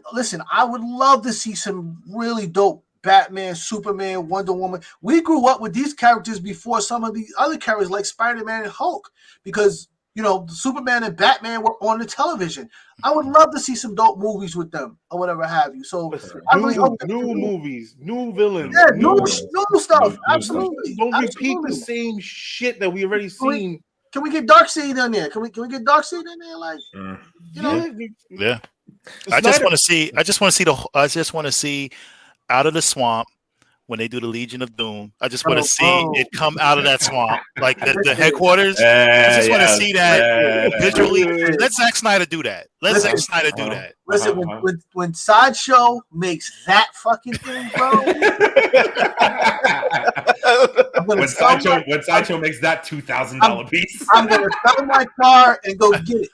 would love to see some really dope Batman, Superman, Wonder Woman. We grew up with these characters before some of the other characters like Spider-Man and Hulk because Superman and Batman were on the television. I would love to see some dope movies with them or whatever have you. So new movies, new villains, new stuff. Absolutely. Don't repeat the same shit that we already seen. Can we get Darkseid in there? Can we get Darkseid in there? Like, yeah. I just want to see out of the swamp when they do the Legion of Doom. I just want to see it come out of that swamp, like the headquarters. I just want to see that visually. Let Zack Snyder do that. Listen, when Sideshow makes that fucking thing, bro. when Sideshow makes that $2,000 piece, I'm gonna sell my car and go get it.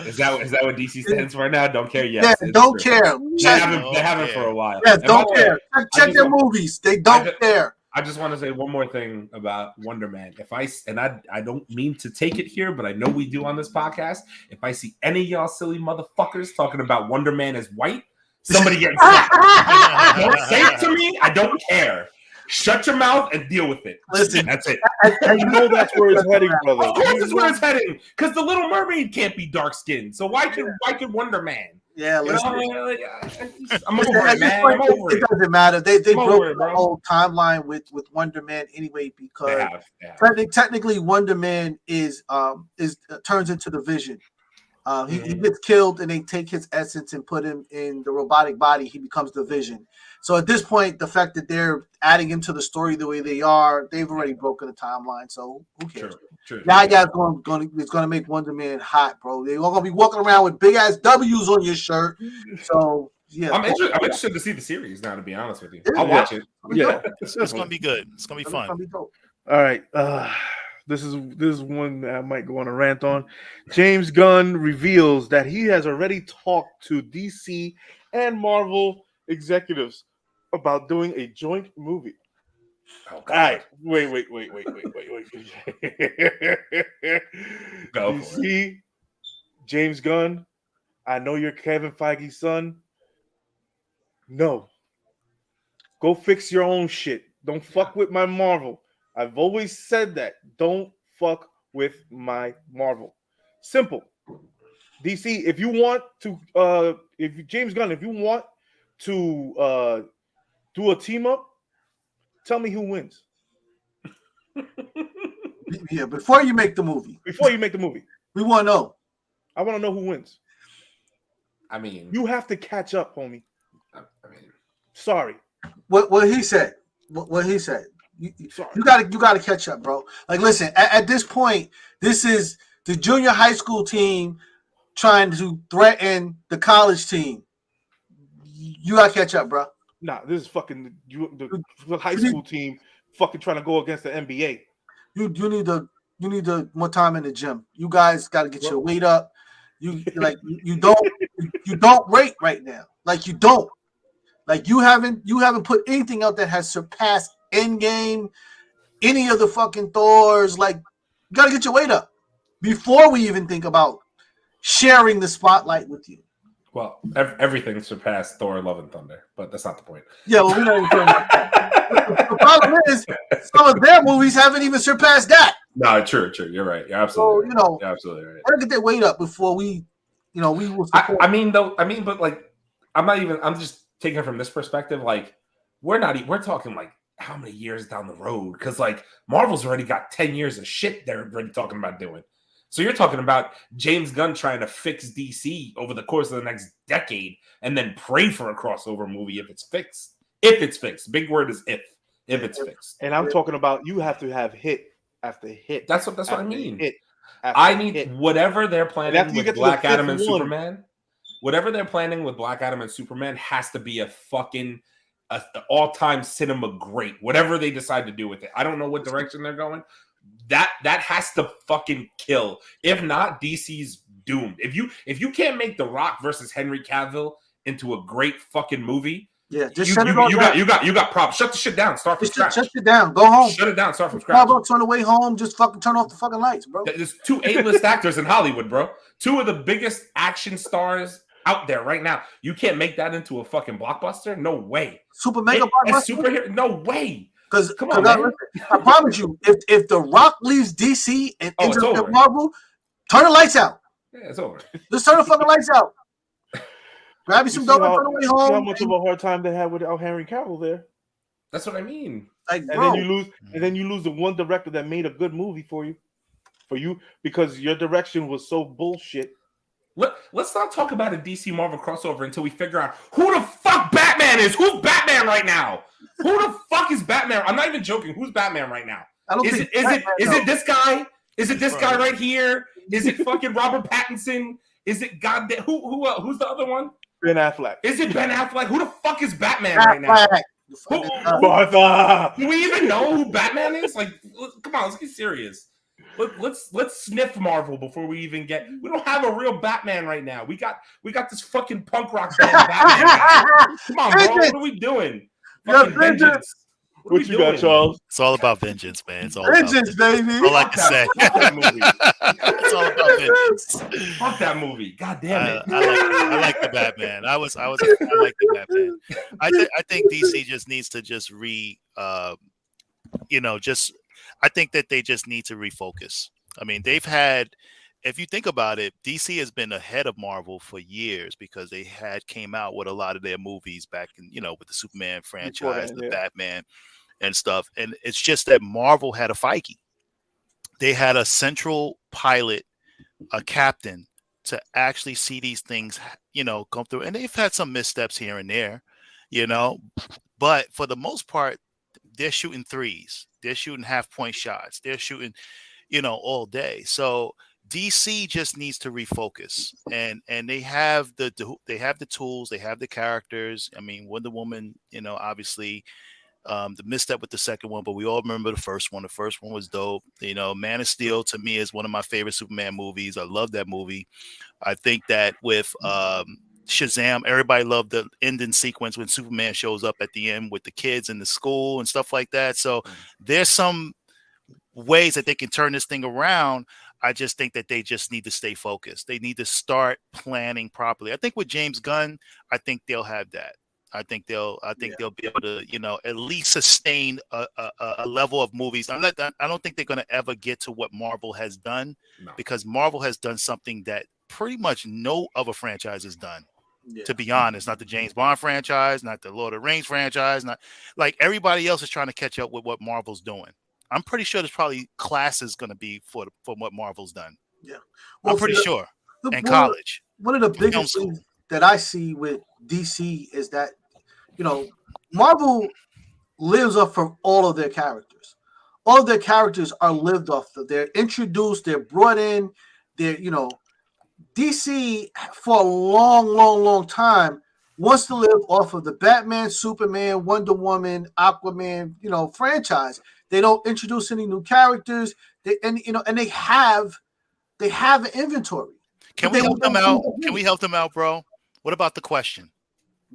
Is that what DC stands for now? Don't care yet. Yeah, don't care. They haven't for a while. Yes, don't care. Check their movies. They don't care. I just want to say one more thing about Wonder Man. I don't mean to take it here, but I know we do on this podcast. If I see any of y'all silly motherfuckers talking about Wonder Man as white, somebody gets don't say it to me. I don't care. Shut your mouth and deal with it. Listen, that's it. You know that's where it's heading, brother. Of course, it's where it's heading. Because the Little Mermaid can't be dark skinned. So why can Wonder Man? Yeah, listen. I'm over it, man. I'm over it. It doesn't matter. They broke the whole timeline with Wonder Man anyway because technically Wonder Man is turns into the Vision. He gets killed and they take his essence and put him in the robotic body. He becomes the Vision. So at this point, the fact that they're adding him to the story the way they are, they've already broken the timeline. So who cares? True. Now you guys going to make Wonder Man hot, bro. They're all going to be walking around with big ass W's on your shirt. So yeah, I'm interested to see the series now. To be honest with you, I'll watch it. Yeah, it's going to be good. It's going to be fun. All right. This is one that I might go on a rant on. James Gunn reveals that he has already talked to DC and Marvel executives about doing a joint movie. Oh, God. All right. Wait. Go you for see, it. James Gunn, I know you're Kevin Feige's son. No. Go fix your own shit. Don't fuck with my Marvel. I've always said that. Don't fuck with my Marvel. Simple. DC, if you want to, James Gunn, if you want to do a team up, tell me who wins. Yeah, before you make the movie. We want to know. I want to know who wins. I mean, you have to catch up, homie. I mean, sorry. What he said. What he said. You gotta catch up, bro. Like, listen, at this point, this is the junior high school team trying to threaten the college team. You gotta catch up, bro. Nah, this is fucking the high school team fucking trying to go against the NBA. You need more time in the gym. You guys got to get your weight up. You don't rate right now. Like you don't. Like you haven't put anything out that has surpassed Endgame, any of the fucking Thors. Like you got to get your weight up before we even think about sharing the spotlight with you. Well, everything surpassed Thor: Love and Thunder, but that's not the point. Yeah, well, we're not even talking about that. The problem is some of their movies haven't even surpassed that. No, true. You're right. You're absolutely right. You're absolutely right. Gotta get their weight up before we will. But like, I'm just taking it from this perspective. Like, we're talking like how many years down the road? Because like Marvel's already got 10 years of shit they're already talking about doing. So you're talking about James Gunn trying to fix DC over the course of the next decade and then pray for a crossover movie if it's fixed. If it's fixed. Big word is if it's fixed. And I'm talking about you have to have hit after hit. That's what I mean. I need whatever they're planning with Black Adam and Superman. Whatever they're planning with Black Adam and Superman has to be a fucking all-time cinema great. Whatever they decide to do with it. I don't know what direction they're going, That has to fucking kill. If not, DC's doomed. If you can't make The Rock versus Henry Cavill into a great fucking movie, just you got props. Shut the shit down. Start from scratch. Shut it down. Go home. Shut it down. Start from scratch. Starbucks on the way home. Just fucking turn off the fucking lights, bro. There's 2 A-list actors in Hollywood, bro. 2 of the biggest action stars out there right now. You can't make that into a fucking blockbuster? No way. Super mega blockbuster? Superhero? No way. Because I promise you, if The Rock leaves DC and ends up at Marvel, turn the lights out. Yeah, it's over. Just turn the fucking lights out. Grab you some dope on the way home. How much of a hard time they had with Henry Cavill there? That's what I mean. Like, and then you lose the one director that made a good movie for you because your direction was so bullshit. Let's not talk about a DC Marvel crossover until we figure out who the fuck Batman is. Who's Batman right now? Who the fuck is Batman? I'm not even joking. Who's Batman right now? Is it this guy? Is it this guy right here? Is it fucking Robert Pattinson? Is it goddamn who's the other one? Ben Affleck. Is it Ben Affleck? Who the fuck is Batman right now? Martha. Do we even know who Batman is? Like, come on, let's get serious. Let's sniff Marvel before we even get. We don't have a real Batman right now. We got this fucking punk rock band Batman. Come on, bro. What are we doing? Fucking vengeance. What you got, Charles? It's all about vengeance, man. It's all vengeance, baby. All I can say. Fuck that movie. It's all about vengeance. Fuck that movie. God damn it. I like the Batman. I like the Batman. I think DC just needs to I think that they just need to refocus. I mean, they've had, if you think about it, DC has been ahead of Marvel for years because they came out with a lot of their movies back in, with the Superman franchise, the Batman and stuff. And it's just that Marvel had a Feige. They had a central pilot, a captain to actually see these things, come through. And they've had some missteps here and there, but for the most part, they're shooting threes. They're shooting half-point shots. They're shooting, all day. So DC just needs to refocus, and they have the tools, they have the characters. I mean, Wonder Woman, obviously, the misstep with the second one, but we all remember the first one. The first one was dope. Man of Steel to me is one of my favorite Superman movies. I love that movie. I think that with Shazam, everybody loved the ending sequence when Superman shows up at the end with the kids in the school and stuff like that. So there's some ways that they can turn this thing around. I just think that they just need to stay focused. They need to start planning properly. I think with James Gunn, I think they'll have that. I think they'll be able to, at least sustain a level of movies. I don't think they're going to ever get to what Marvel has done, because Marvel has done something that pretty much no other franchise has done. Yeah. To be honest, not the James Bond franchise, not the Lord of the Rings franchise, not like everybody else is trying to catch up with what Marvel's doing. I'm pretty sure there's probably classes going to be for what Marvel's done. Yeah, well, I'm pretty sure. College. One of the biggest things that I see with DC is that, Marvel lives off from all of their characters. All of their characters are lived off of. They're introduced, they're brought in, DC for a long time wants to live off of the Batman, Superman, Wonder Woman, Aquaman, franchise. They don't introduce any new characters. They have an inventory. Can we help them out? Can we help them out, bro? What about the Question?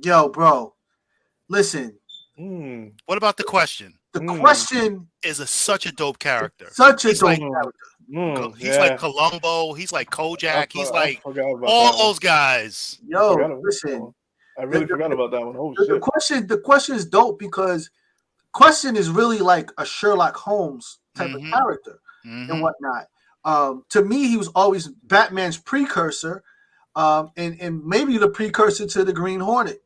Yo, bro, listen. What about the Question? The Question is such a dope character. Such a dope character. He's like Columbo. He's like Kojak. He's like all those guys. Yo, listen. I really forgot about that one. Oh shit. The question is dope because Question is really like a Sherlock Holmes type of character and whatnot. To me, he was always Batman's precursor, and maybe the precursor to the Green Hornet.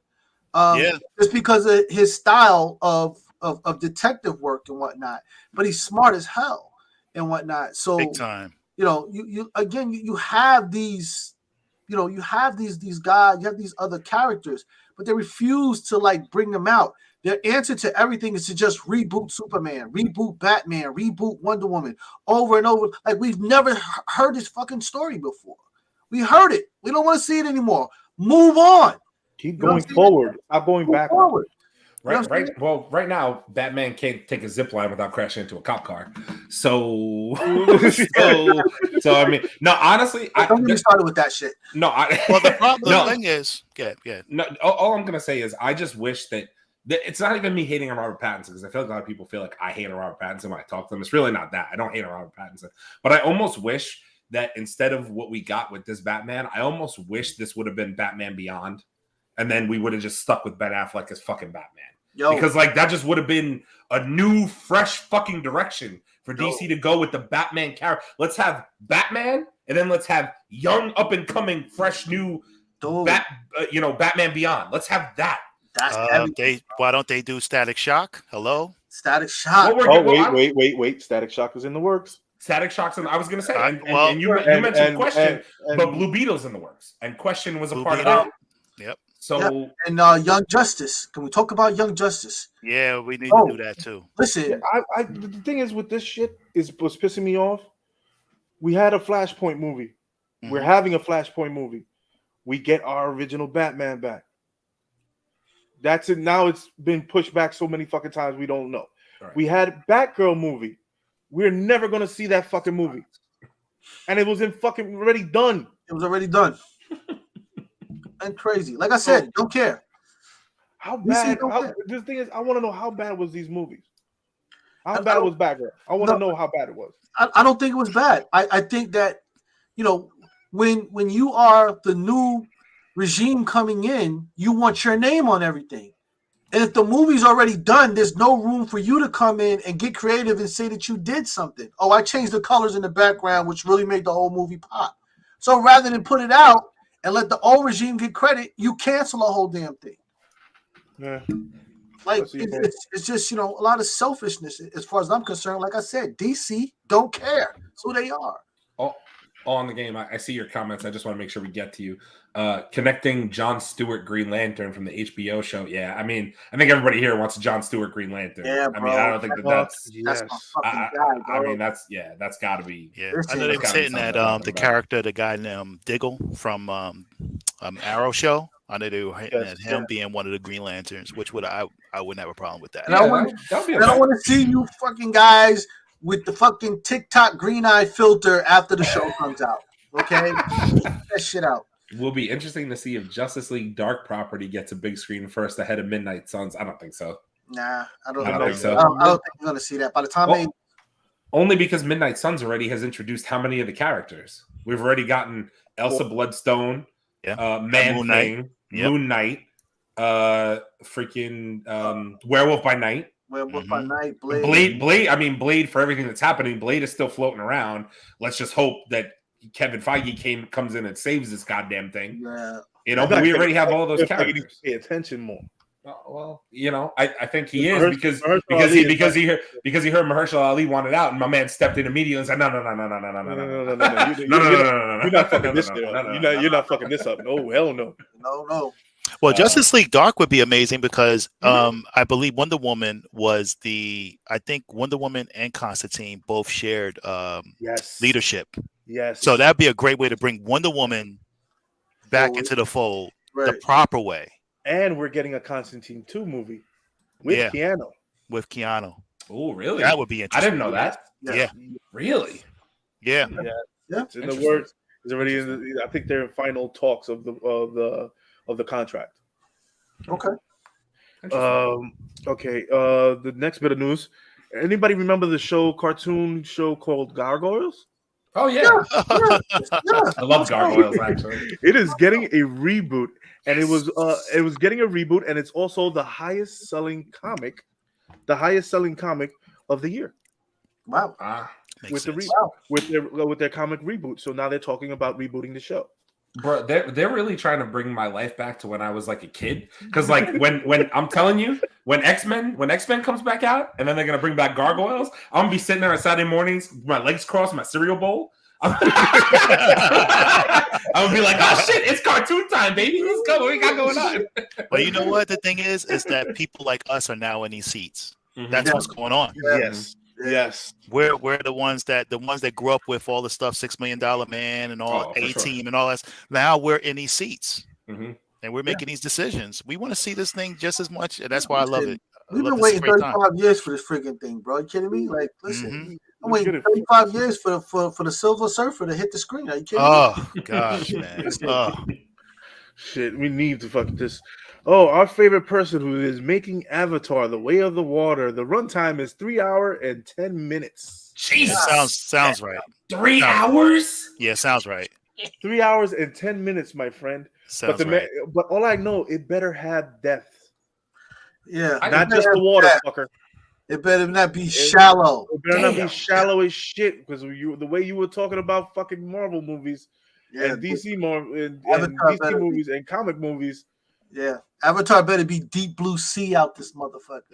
Just because of his style of detective work and whatnot. But he's smart as hell and whatnot. So big time. You have these, you have these guys, you have these other characters, but they refuse to like bring them out. Their answer to everything is to just reboot Superman, reboot Batman, reboot Wonder Woman over and over. Like we've never heard this fucking story before. We heard it. We don't want to see it anymore. Move on. Keep going forward. Stop going backwards. Right. Well, right now, Batman can't take a zip line without crashing into a cop car. So I mean, no, honestly, don't get me started with that shit. No, well, the thing is, yeah. No, all I'm gonna say is I just wish that it's not even me hating on Robert Pattinson, because I feel like a lot of people feel like I hate on Robert Pattinson when I talk to them. It's really not that. I don't hate on Robert Pattinson, but I almost wish that instead of what we got with this Batman, I almost wish this would have been Batman Beyond, and then we would have just stuck with Ben Affleck as fucking Batman. Because like that just would have been a new, fresh fucking direction for DC to go with the Batman character. Let's have Batman, and then let's have young, up and coming, fresh new Batman Beyond. Let's have that. Why don't they do Static Shock? Hello, Static Shock. Wait. Static Shock is in the works. Static Shock's I was going to say, and you mentioned Question, but Blue Beetle's in the works, and Question was a part of that. Yep. So and Young Justice. Can we talk about Young Justice? Yeah, we need to do that too. Listen, the thing is with this shit was pissing me off. We had a Flashpoint movie. Mm-hmm. We're having a Flashpoint movie. We get our original Batman back. That's it. Now it's been pushed back so many fucking times we don't know. Right. We had Batgirl movie. We're never gonna see that fucking movie, and it was already done. It was already done. And crazy. Like I said, don't care. How bad? The thing is, I want to know how bad was these movies. How bad was Batgirl? I want to know how bad it was. I don't think it was bad. I think that, when you are the new regime coming in, you want your name on everything. And if the movie's already done, there's no room for you to come in and get creative and say that you did something. Oh, I changed the colors in the background, which really made the whole movie pop. So rather than put it out and let the old regime get credit, you cancel the whole damn thing. Yeah. Like, it's just, a lot of selfishness as far as I'm concerned. Like I said, DC don't care. That's who they are. All on the game. I see your comments. I just want to make sure we get to you. Connecting Jon Stewart Green Lantern from the HBO show. Yeah, I mean, I think everybody here wants a Jon Stewart Green Lantern. Yeah, I mean, I don't think that's my fucking guy, bro. I mean, that's got to be. Yeah, I know they were saying that the character, the guy named Diggle from Arrow show. I know they were hinting at him being one of the Green Lanterns, which I wouldn't have a problem with that. And I want to see you fucking guys with the fucking TikTok green eye filter after the show comes out. Okay, get that shit out. Will be interesting to see if Justice League Dark Property gets a big screen first ahead of Midnight Suns. I don't think so. Nah, I don't think so. I don't think you're going to see that. By the time only because Midnight Suns already has introduced how many of the characters? We've already gotten Elsa Bloodstone, Man-Thing, Moon Knight, freaking Werewolf by Night. Werewolf by Night, Blade. I mean, Blade, for everything that's happening, Blade is still floating around. Let's just hope that Kevin Feige comes in and saves this goddamn thing. Yeah. But we already have all those characters. Pay attention more. Well, I think he is because he heard Mahershala Ali wanted out, and my man stepped in immediately and said, No. You're not fucking this up. You're not fucking this up. No, hell no. No. Well, Justice League Dark would be amazing because I believe Wonder Woman was I think Wonder Woman and Constantine both shared leadership. Yes. So that'd be a great way to bring Wonder Woman back into the fold the proper way. And we're getting a Constantine 2 movie with Keanu. With Keanu. Oh, really? That would be interesting. I didn't know that. Yeah. Really? Yeah. It's in the works. It's already I think they're in final talks of the contract. Okay. Okay. The next bit of news. Anybody remember the cartoon show called Gargoyles? Oh yeah. I love Gargoyles actually. It is getting a reboot, and it was getting a reboot, and it's also the highest selling comic of the year. Wow. With their comic reboot. So now they're talking about rebooting the show. Bro, they're really trying to bring my life back to when I was like a kid. Because like when I'm telling you, when X-Men comes back out, and then they're gonna bring back Gargoyles, I'm gonna be sitting there on Saturday mornings, with my legs crossed, my cereal bowl. I'm gonna be like, oh shit, it's cartoon time, baby. Let's go. What we got going on? But you know what? The thing is that people like us are now in these seats. That's what's going on. Yes. We're the ones that grew up with all the stuff, $6 Million Man and all A-Team and all that. Now we're in these seats. and we're making these decisions. We want to see this thing just as much, and that's why I love it. We've been waiting 35 years for this freaking thing, bro. You kidding me? Like, listen, I'm waiting 35 years for the Silver Surfer to hit the screen. Are you kidding me? Oh gosh, man. Shit, we need to fuck this. Oh, our favorite person who is making Avatar: The Way of the Water. The runtime is 3 hours and 10 minutes. Jesus, sounds right. 3 hours? Yeah, sounds right. 3 hours and 10 minutes, my friend. Sounds right. But all I know, it better have depth. Yeah, not just the water, fucker. It better not be shallow. It better not be shallow as shit. Because the way you were talking about fucking Marvel movies, and DC DC movies and comic movies. Yeah, Avatar better be deep blue sea out this motherfucker.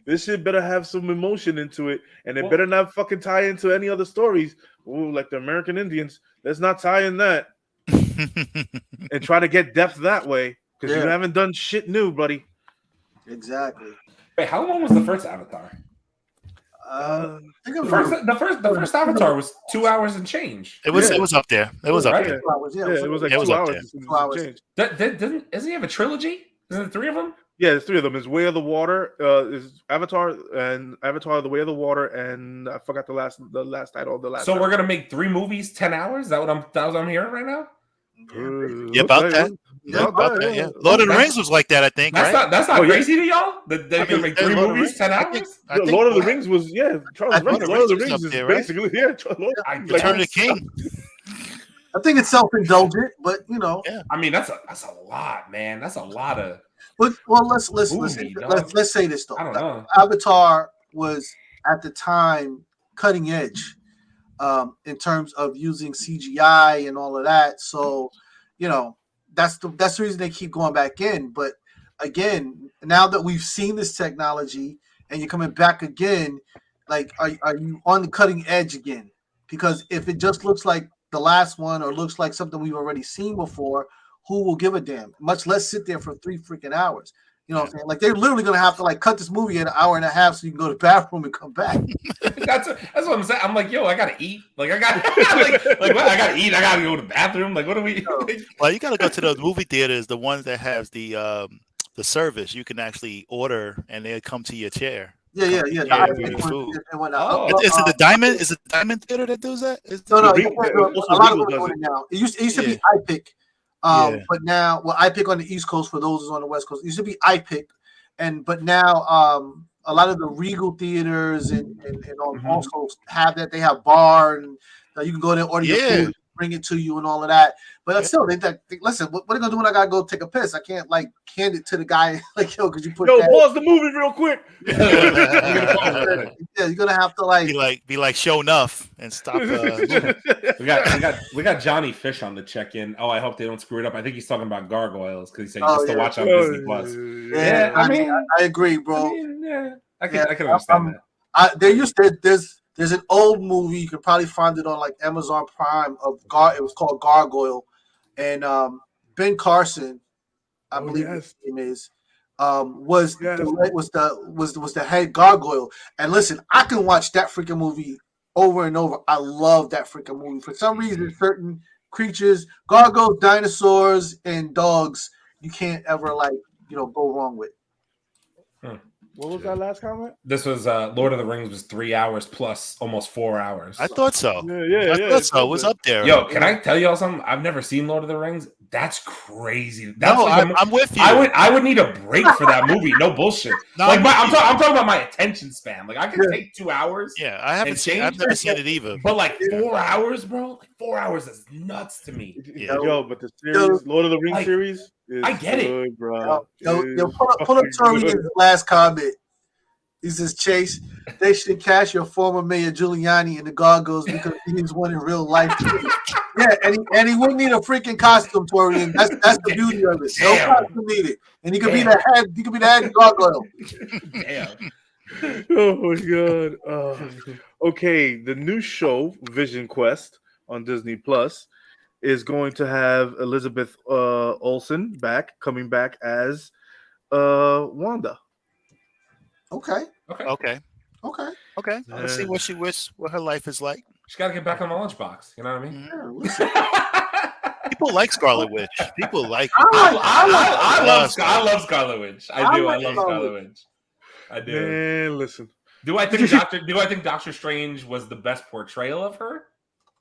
This shit better have some emotion into it, and it better not fucking tie into any other stories. Ooh, like the American Indians. Let's not tie in that and try to get depth that way because you haven't done shit new, buddy. Exactly. Wait, how long was the first Avatar? The first Avatar was 2 hours and change. It was up there. It was up there. It was like 2 hours. 2 hours. Doesn't he have a trilogy? Isn't it 3 of them? Yeah, there's 3 of them. Is Way of the Water, is Avatar, and Avatar: The Way of the Water, and I forgot the last title. So we're gonna make 3 movies 10 hours. Is that what I'm hearing right now? Yeah, about that. Yeah. Lord of the Rings was like that, I think. That's not crazy to y'all. They're gonna make 3 movies 10 hours. I think Lord of the Rings was Charles right. Lord of the Rings is basically Return of the King. I think it's self-indulgent, but you know. Yeah. I mean, that's a lot, man. That's a lot of. Well, let's say this though. I don't know. Avatar was at the time cutting edge in terms of using CGI and all of that. So, you know, that's the reason they keep going back in. But again, now that we've seen this technology and you're coming back again, like, are you on the cutting edge again? Because if it just looks like the last one or looks like something we've already seen before, who will give a damn? Much less sit there for 3 freaking hours. You know what I'm saying? Like, they're literally gonna have to like cut this movie in an hour and a half so you can go to the bathroom and come back. That's what I'm saying. I'm like, yo, I gotta eat. Like, I got what? I gotta eat. I gotta go to the bathroom. Like, what do we? Well, you gotta go to those movie theaters, the ones that have the service. You can actually order and they'll come to your chair. Yeah. Is it the Diamond? Is it the Diamond Theater that does that? No. A lot of them doing it now. It used to be iPick. But now, iPick on the East Coast for those who's on the West Coast. It used to be iPick, but now a lot of the Regal theaters and also have that. They have bar and you can go there, order your food, bring it to you, and all of that. But still, listen. What are they gonna do when I gotta go take a piss? I can't like hand it to the guy like because you put. Pause the movie real quick. You're gonna have to like be like show enough and stop. We got Johnny Fish on the check-in. Oh, I hope they don't screw it up. I think he's talking about Gargoyles because he said just to watch on Disney Plus. Yeah, I agree, bro. I can understand that. There's an old movie you could probably find it on like Amazon Prime it was called Gargoyle, and Ben Carson, I believe his name is, was the head gargoyle. And listen, I can watch that freaking movie over and over. I love that freaking movie. For some reason, certain creatures, gargoyles, dinosaurs, and dogs, you can't ever go wrong with. What was that last comment? This was Lord of the Rings was 3 hours plus almost 4 hours. I thought so. I thought so. It was up there. Yo, can I tell y'all something? I've never seen Lord of the Rings. That's crazy. I'm with you. I would need a break for that movie. No bullshit. I'm talking about my attention span. Like I can take 2 hours. Yeah, I've never seen it either. But like 4 hours, bro. Like 4 hours is nuts to me. Yeah. Yo, but the series, Lord of the Rings series, I get it, bro. Pull up Torian's last comment. He says, Chase, they should cast your former mayor Giuliani in the Gargoyles because he's one in real life. Yeah, and he wouldn't need a freaking costume, Torian. That's the beauty of it. No costume needed. And he could be the head. He could be the head gargoyle. Damn. Oh my god. Okay, the new show Vision Quest on Disney Plus is going to have Elizabeth Olsen coming back as Wanda. Okay. Let's see what her life is like. She's got to get back on the lunchbox. You know what I mean? People like Scarlet Witch. People like. I love Scarlet Witch. I love Scarlet Witch. I do. Man, listen. Do I think Doctor Strange was the best portrayal of her?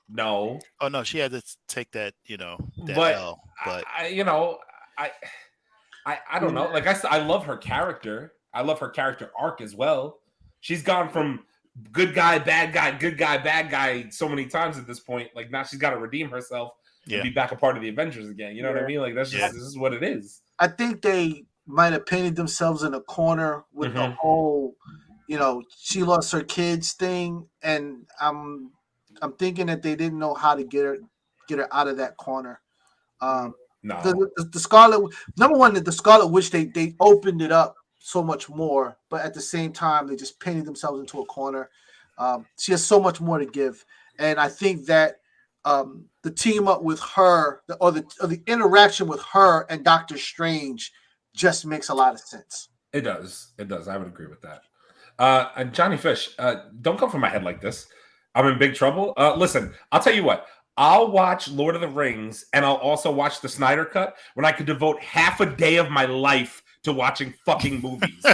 No. Oh no, she had to take that, that but L. But I don't know. Like I love her character. I love her character arc as well. She's gone from good guy, bad guy so many times at this point. Like now she's got to redeem herself and be back a part of the Avengers again. You know what I mean? Like that's just this is what it is. I think they might have painted themselves in a corner with the whole, she lost her kids thing, and I'm thinking that they didn't know how to get her out of that corner. No, the Scarlet, number one, the Scarlet Witch, they opened it up so much more, but at the same time they just painted themselves into a corner. She has so much more to give, and I think that the team up with her, or the interaction with her and Doctor Strange, just makes a lot of sense. It does. I would agree with that. And Johnny Fish, don't come for my head like this. I'm in big trouble. Listen, I'll tell you what. I'll watch Lord of the Rings, and I'll also watch the Snyder Cut when I could devote half a day of my life to watching fucking movies.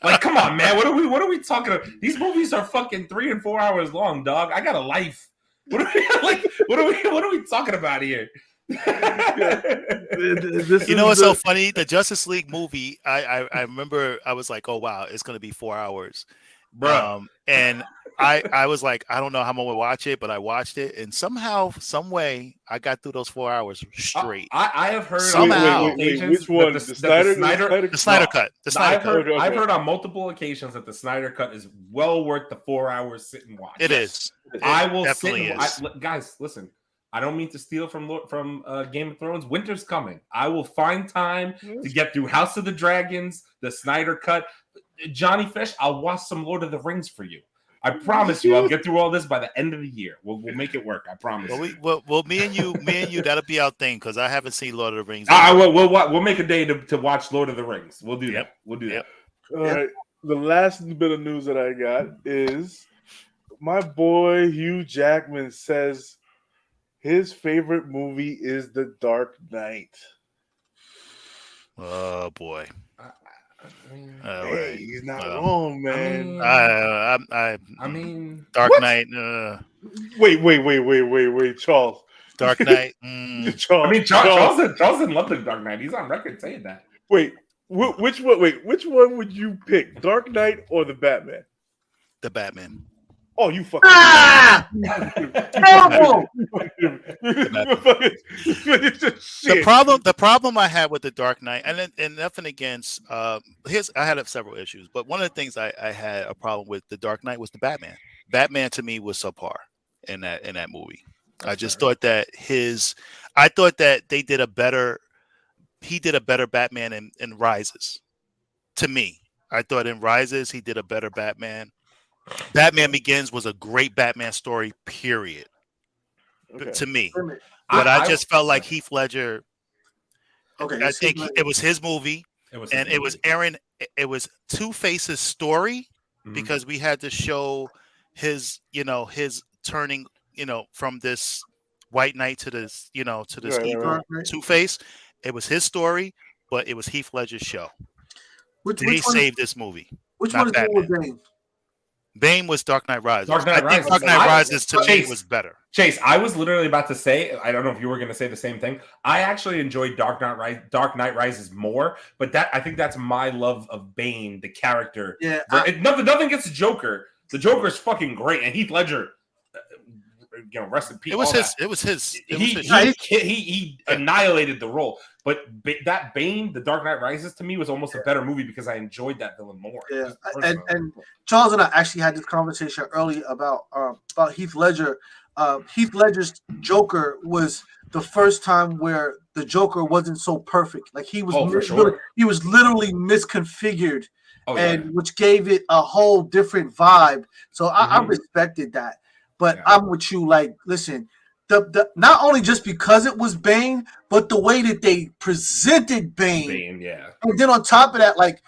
Like, come on, man. What are we talking about? These movies are fucking 3 and 4 hours long, dog. I got a life. What are we talking about here? What's so funny? The Justice League movie, I remember I was like, oh wow, it's gonna be 4 hours, bro. And I was like, I don't know how I'm gonna watch it, but I watched it, and somehow, some way, I got through those 4 hours straight. I have heard somehow. Wait, which one? The Snyder Cut. I've heard on multiple occasions that the Snyder Cut is well worth the 4 hours sit and watch. It is. I will definitely guys, listen. I don't mean to steal from Game of Thrones. Winter's coming. I will find time to get through House of the Dragons, the Snyder Cut. Johnny Fish, I'll watch some Lord of the Rings for you. I promise you, I'll get through all this by the end of the year. We'll make it work. I promise. Well, me and you, that'll be our thing because I haven't seen Lord of the Rings. We'll make a day to watch Lord of the Rings. We'll do that. We'll do that. All right. The last bit of news that I got is my boy Hugh Jackman says his favorite movie is The Dark Knight. Oh boy. Hey, he's not wrong, man. I mean, Dark Knight. Wait, Charles. Dark Knight. Charles didn't love The Dark Knight. He's on record saying that. Wait, which one? Wait, which one would you pick, Dark Knight or the Batman? The Batman. Oh, you fucking terrible. The problem I had with the Dark Knight, and nothing against I had several issues, but one of the things I had a problem with the Dark Knight was the Batman. Batman to me was subpar in that movie. I just thought that they did a better. He did a better Batman in Rises. To me, I thought in Rises he did a better Batman. Batman Begins was a great Batman story, period. Okay. To me. But I just felt like Heath Ledger. Okay, I think it was his movie. It was Two-Face's story because we had to show his turning, from this White Knight to this, to this evil Two-Face. It was his story, but it was Heath Ledger's show. They saved this movie. Which one is the one with Bane? Bane was Dark Knight Rises. Dark Knight Rises to me was better. Chase, I was literally about to say, I don't know if you were going to say the same thing. I actually enjoyed Dark Knight Rises more, but I think that's my love of Bane, the character. Yeah, nothing against the Joker. The Joker is fucking great, and Heath Ledger, rest in peace. It was his. He annihilated the role. But that Bane, The Dark Knight Rises, to me was almost a better movie because I enjoyed that villain more. Yeah, and Charles and I actually had this conversation earlier about Heath Ledger. Heath Ledger's Joker was the first time where the Joker wasn't so perfect. Like he was, he was literally misconfigured, which gave it a whole different vibe. So I respected that. But I'm with you. Like, listen. The not only just because it was Bane, but the way that they presented Bane. Yeah. And then on top of that, like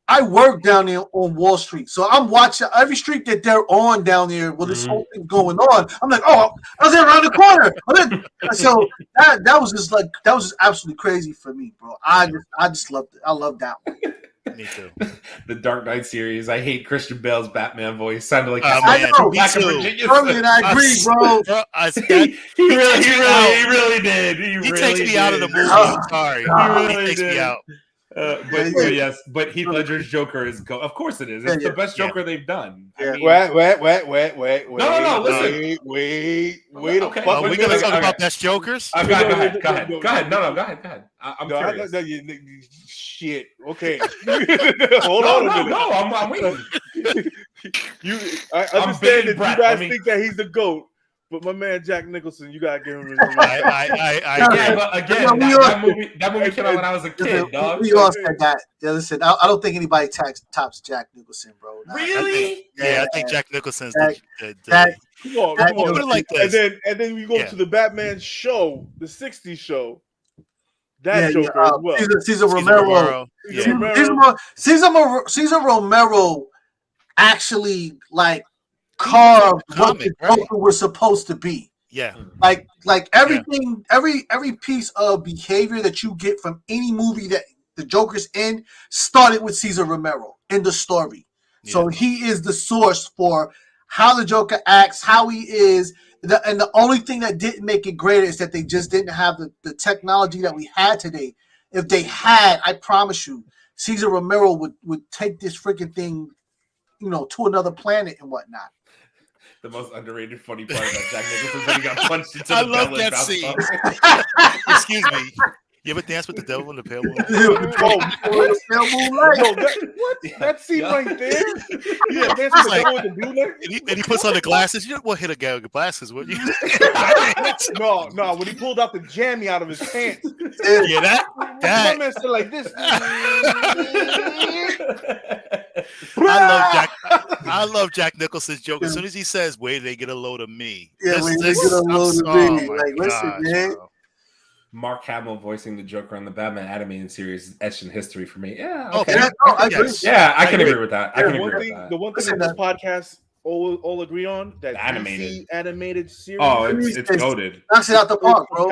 I work down there on Wall Street, so I'm watching every street that they're on down there where this whole thing's going on. I'm like, oh, I was there around the corner. So that was just absolutely crazy for me, bro. I just loved it. I loved that one. Me too. The Dark Knight series. I hate Christian Bale's Batman voice. Sounded like I know. back in Virginia. I agree, bro. He really did. He takes me out of the movie. I'm sorry. He really takes me out. But Heath Ledger's Joker is of course it is. It's the best Joker they've done. I mean, wait. No, listen. Wait. Okay. Are we gonna talk about best Jokers? Go ahead. Go ahead. No, go ahead. I'm curious. Shit. Okay. Hold on a minute. No, I'm waiting. I understand that you guys think that he's the GOAT. But my man Jack Nicholson, you gotta give him his but again, that movie came out when I was a kid, dog. We all said that. Yeah, listen, I don't think anybody tops Jack Nicholson, bro. Really? I think Jack Nicholson's Come on. Like this. And then we go to the Batman show, the '60s show. That Joker as well. Cesar Romero. Cesar Romero actually carved what the Joker was supposed to be. Yeah. Like everything, every piece of behavior that you get from any movie that the Joker's in started with Cesar Romero in the story. Yeah. So he is the source for how the Joker acts, how he is. And the only thing that didn't make it greater is that they just didn't have the technology that we had today. If they had, I promise you, Cesar Romero would take this freaking thing, to another planet and whatnot. The most underrated funny part about Jack Nicholson when he got punched into I the love belly. that scene. Excuse me. You ever dance with the devil in the pale moon? That scene right there? Yeah, dance with the devil with the blue light? And he puts on the glasses. You don't hit a guy with the glasses, would you? No. When he pulled out the jammy out of his pants. Yeah, that. My man said like this. I love Jack Nicholson's joke. As soon as he says, "Wait, they get a load of me." Yeah, they get a load of me. Listen, man. Mark Hamill voicing the Joker on the Batman animated series is etched in history for me. Yeah, okay. I agree. Yeah, I can agree with that. The one thing that this podcast all agree on that animated series. Oh, it's goated. Knocks it out the park, bro.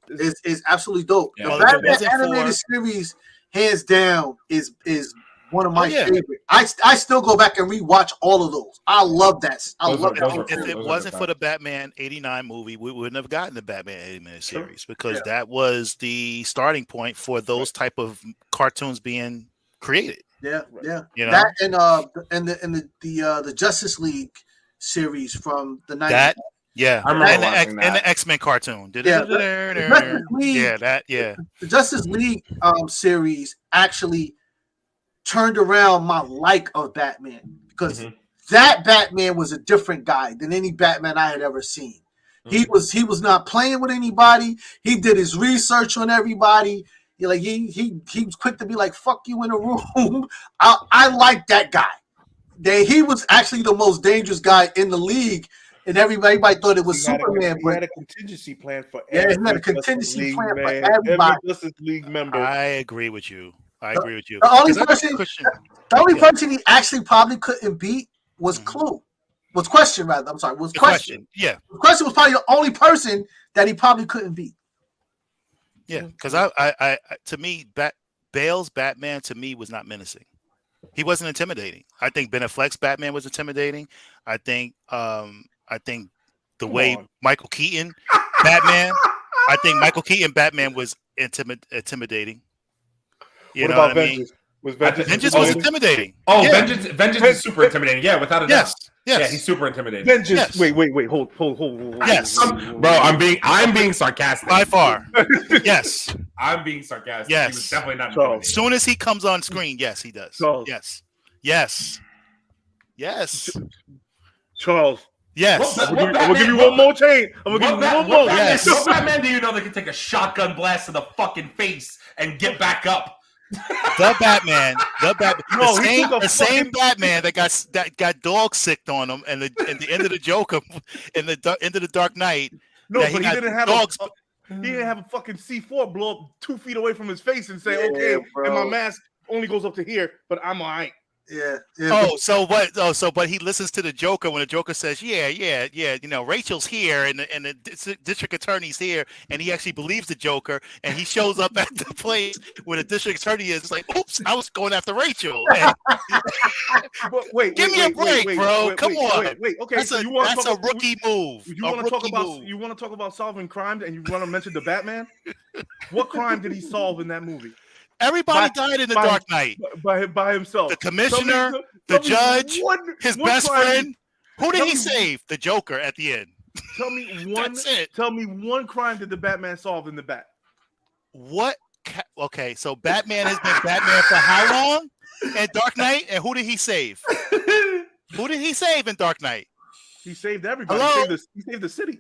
It's absolutely dope. Yeah. The Batman animated series, hands down, is one of my favorite. I still go back and rewatch all of those. I love that. If it wasn't for the Batman '89 movie, we wouldn't have gotten the Batman animated series because that was the starting point for those type of cartoons being created. Yeah. That and the Justice League series from the 90s. That I remember watching that. And the X-Men cartoon. The Justice League series actually turned around my like of Batman because that Batman was a different guy than any Batman I had ever seen. He was not playing with anybody. He did his research on everybody. He was quick to be like, "Fuck you" in a room. I like that guy. He was actually the most dangerous guy in the league, and everybody thought it was Superman. He had a contingency plan for every Justice League member. I agree with you. The only person he actually probably couldn't beat was Clue. Was Question, rather. I'm sorry. Was Question. Yeah. Question was probably the only person that he probably couldn't beat. Yeah, because I to me, Bale's Batman to me was not menacing. He wasn't intimidating. I think Ben Affleck's Batman was intimidating. I think the way Michael Keaton Batman. I think Michael Keaton Batman was intimidating. What about Vengeance? Vengeance was intimidating. Oh, yeah. Vengeance is super intimidating. Yeah, without a doubt. Yes. Yeah, he's super intimidating. Vengeance. Yes. Wait. Hold. Yes. Bro, I'm being sarcastic. By far. Yes. I'm being sarcastic. Yes. He was definitely not intimidating. As soon as he comes on screen, yes, he does. Charles. Yes. Charles. Yes. I'm gonna give you one more chain. What Batman do you know that can take a shotgun blast to the fucking face and get back up? The Batman. The same Batman that got dog sicked on him, and the end of the Joker, in the end of the Dark Knight. No, but he didn't have he didn't have a fucking C4 blow up 2 feet away from his face and say, "Okay, and my mask only goes up to here, but I'm all right. Yeah. But he listens to the Joker when the Joker says, yeah, Rachel's here and the district attorney's here, and he actually believes the Joker, and he shows up at the place where the district attorney is. It's like, oops, I was going after Rachel. Give me a break, bro. Come on. Okay, that's a rookie move. You want to talk about solving crimes, and you want to mention the Batman? What crime did he solve in that movie? Everybody died in the Dark Knight. By himself. The commissioner, the judge, his best friend. Who did he save? The Joker at the end. Tell me one. Tell me one crime that the Batman solved in the Bat. What? Okay, so Batman has been Batman for how long? In Dark Knight, and who did he save? Who did he save in Dark Knight? He saved everybody. He saved the city.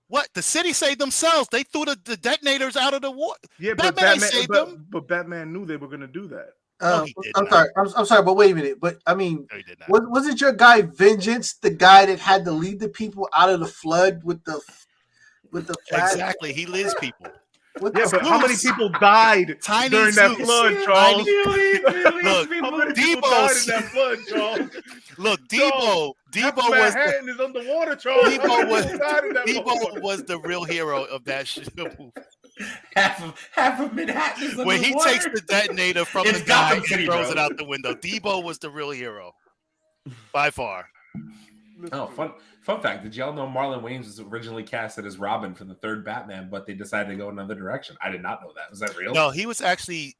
What? The city saved themselves. They threw the detonators out of the water. Yeah, Batman saved them. But Batman knew they were going to do that. No, I'm sorry, but wait a minute. But I mean, wasn't your guy Vengeance the guy that had to lead the people out of the flood with the flag? Exactly. He leads people. But how many people died during that flood, Charles? Look, Debo Manhattan is underwater, Charles. Debo was the real hero of that shit. Half of Manhattan is underwater. When he takes the detonator from the guy and throws it out the window, Debo was the real hero by far. Oh, fun fact. Did y'all know Marlon Wayans was originally casted as Robin for the third Batman, but they decided to go another direction? I did not know that. Was that real? No, he was actually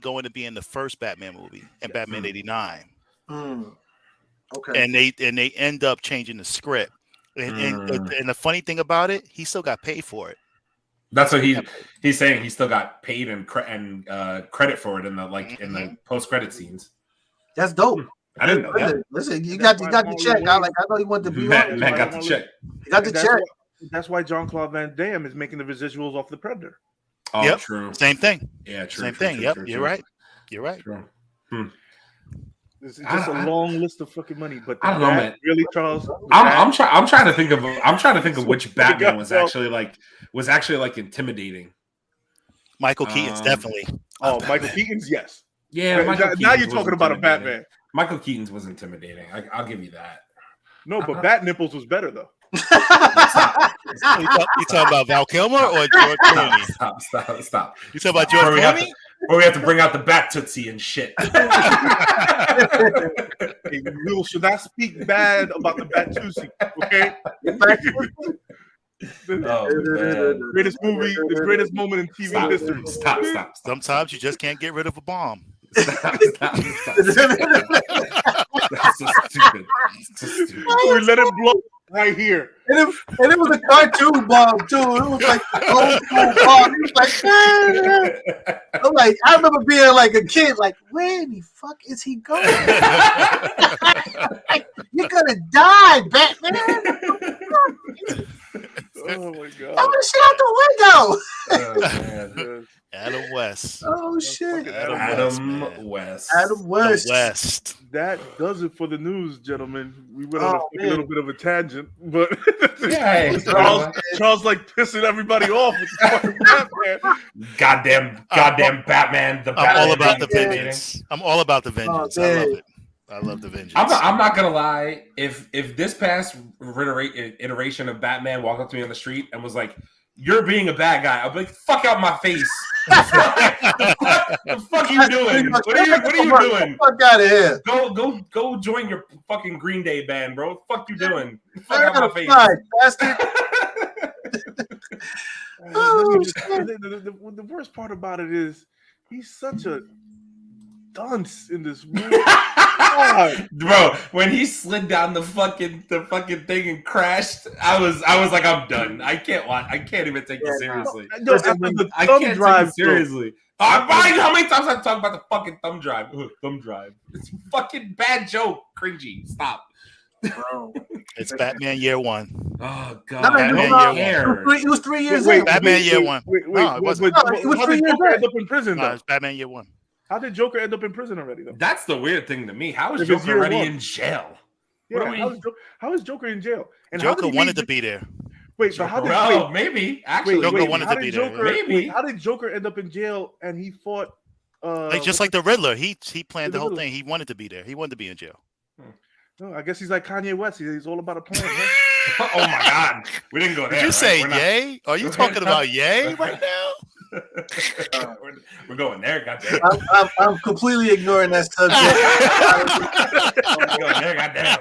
going to be in the first Batman movie in Batman '89. Okay. And they end up changing the script. And the funny thing about it, he still got paid for it. That's what he's saying. He still got paid and credit for it in the post credit scenes. That's dope. I didn't know that. Listen, you got the check. I know you wanted to be man got the check. You got the check. That's why Jean-Claude Van Damme is making the residuals off the Predator. Oh, yep. True. Same thing. Yeah, true. Same thing. Yep, you're right. You're right. True. It's just a long list of fucking money, but I don't know, man. Really, Charles? I'm trying to think of which Batman was actually intimidating. Michael Keaton's definitely. Oh, Michael Keaton's, yes. Yeah. Now you're talking about a Batman. Michael Keaton's was intimidating. I'll give you that. No, but Bat Nipples was better though. You talking about Val Kilmer or George Clooney? Stop. You talking about George Clooney? Or we have to bring out the Bat Tootsie and shit. Hey, we should not speak bad about the Bat Tootsie, okay? The greatest moment in TV history. Stop. Sometimes you just can't get rid of a bomb. Stop. That's so stupid. We let it blow right here. And it was a cartoon bomb too. It was like an old school bomb. It was like, I'm like, I remember being like a kid, like, where the fuck is he going? You're gonna die, Batman. Oh my god! I'm gonna shit out the window. Man. Adam West. Oh shit! Adam West. That does it for the news, gentlemen. We went on a little bit of a tangent, but Charles like pissing everybody off with the fucking Batman. Goddamn Batman. I'm all about the vengeance. I love it. I love the vengeance. I'm not gonna lie. If this past iteration of Batman walked up to me on the street and was like, "You're being a bad guy," I'll be like, "Fuck out my face." The fuck you doing? What are you doing? Fuck out of here. Go join your fucking Green Day band, bro. Fuck you doing? Fuck out my face. Bastard. The worst part about it is he's such a dunce in this movie. Bro, when he slid down the fucking thing and crashed, I was like, I'm done. I can't even take it seriously. I can't take it seriously. How many times I talk about the fucking thumb drive? Thumb drive. It's a fucking bad joke. Cringy. Stop. Bro. It's Batman Year One. Oh god. Batman Year One. It was 3 years. Batman Year One. No, it wasn't. It was 3 years. Joker end up in prison though? It's Batman Year One. How did Joker end up in prison already though? That's the weird thing to me. How is Joker already in jail? Yeah, how is Joker in jail? And Joker wanted to be there. Wait, but how did maybe actually Joker wanted to be there? Maybe how did Joker end up in jail and he fought just like the Riddler. He planned the whole thing. He wanted to be there. He wanted to be in jail. No, I guess he's like Kanye West. He's all about a plan. Oh my God, we didn't go there. Did you say Ye? Are you talking about Ye right now? We're going there, goddamn. I'm completely ignoring that subject. We're going there, goddamn.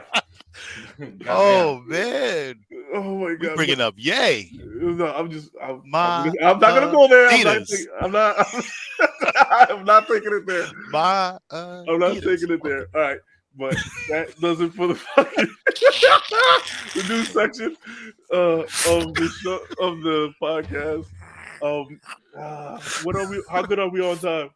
Oh man! Oh my God! We're bringing up Ye. No, I'm not gonna go there. I'm not taking it there. I'm not taking it there. All right. But that does it for the fucking the news section of the show, of the podcast. What are we? How good are we on time?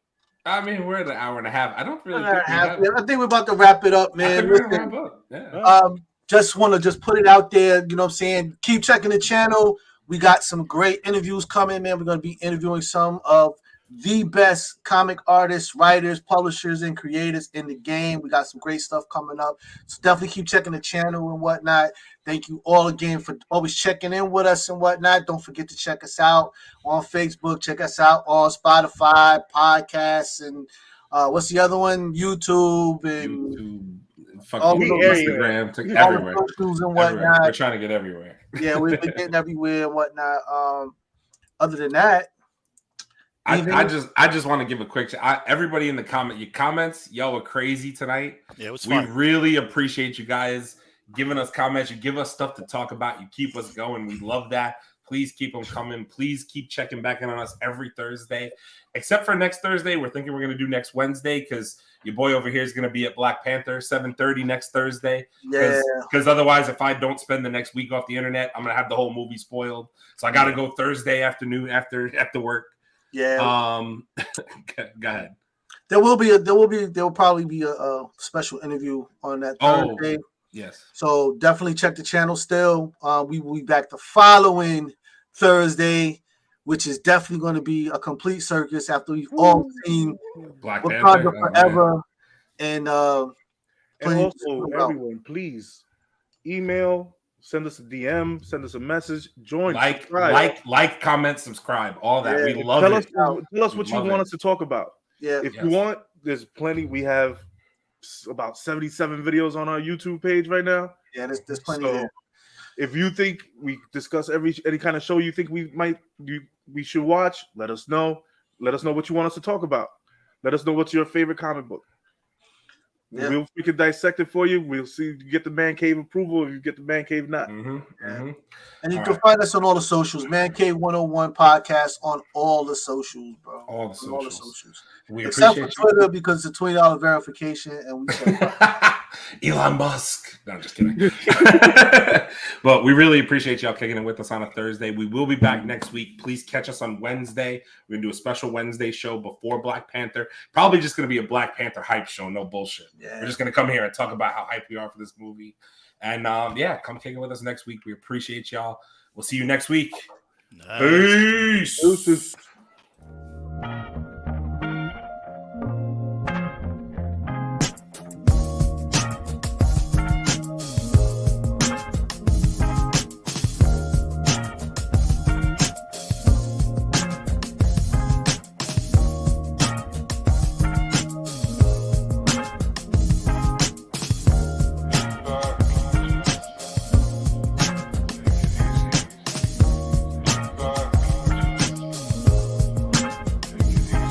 I mean, we're at an hour and a half. I don't really I think we're about to wrap it up, man. Wrap up. Yeah. Just want to put it out there. You know what I'm saying? Keep checking the channel. We got some great interviews coming, man. We're going to be interviewing some of the best comic artists, writers, publishers, and creators in the game. We got some great stuff coming up. So definitely keep checking the channel and whatnot. Thank you all again for always checking in with us and whatnot. Don't forget to check us out on Facebook. Check us out on Spotify, podcasts, and what's the other one? YouTube and Instagram, everywhere. And whatnot. We're trying to get everywhere. Yeah, we're getting everywhere and whatnot. Other than that, I just want to give a quick everybody in the comments, y'all were crazy tonight. Yeah, it was fun. We really appreciate you guys giving us comments. You give us stuff to talk about. You keep us going. We love that. Please keep them coming. Please keep checking back in on us every Thursday, except for next Thursday. We're thinking we're going to do next Wednesday because your boy over here is going to be at Black Panther 7:30 next Thursday. Yeah. Because otherwise, if I don't spend the next week off the internet, I'm going to have the whole movie spoiled. So I got to go Thursday afternoon after work. Yeah. Go ahead. There will probably be a special interview on that Thursday. Yes. So definitely check the channel still. We will be back the following Thursday, which is definitely going to be a complete circus after we've all seen Black Wakanda Panther Forever. And also, everyone, please email, send us a DM, send us a message, join, like, comment, subscribe, all that. We love it. Tell us what you want us to talk about. Yeah. If you want, there's plenty. We have about 77 videos on our YouTube page right now. Yeah, there's plenty. So if you think we discuss any kind of show you think we should watch, let us know. Let us know what you want us to talk about. Let us know what's your favorite comic book. Yeah. We can dissect it for you. We'll see if you get the Mancave approval, if you get the Mancave not. And you can find us on all the socials. Mancave101 Podcast on all the socials, bro. All the socials. We Except for Twitter because it's a $20 verification, and we say Elon Musk. No, I'm just kidding. But we really appreciate y'all kicking it with us on a Thursday. We will be back next week. Please catch us on Wednesday. We're gonna do a special Wednesday show before Black Panther. Probably just gonna be a Black Panther hype show. No bullshit. Yeah. We're just gonna come here and talk about how hype we are for this movie. And come kick it with us next week. We appreciate y'all. We'll see you next week. Nice. Peace.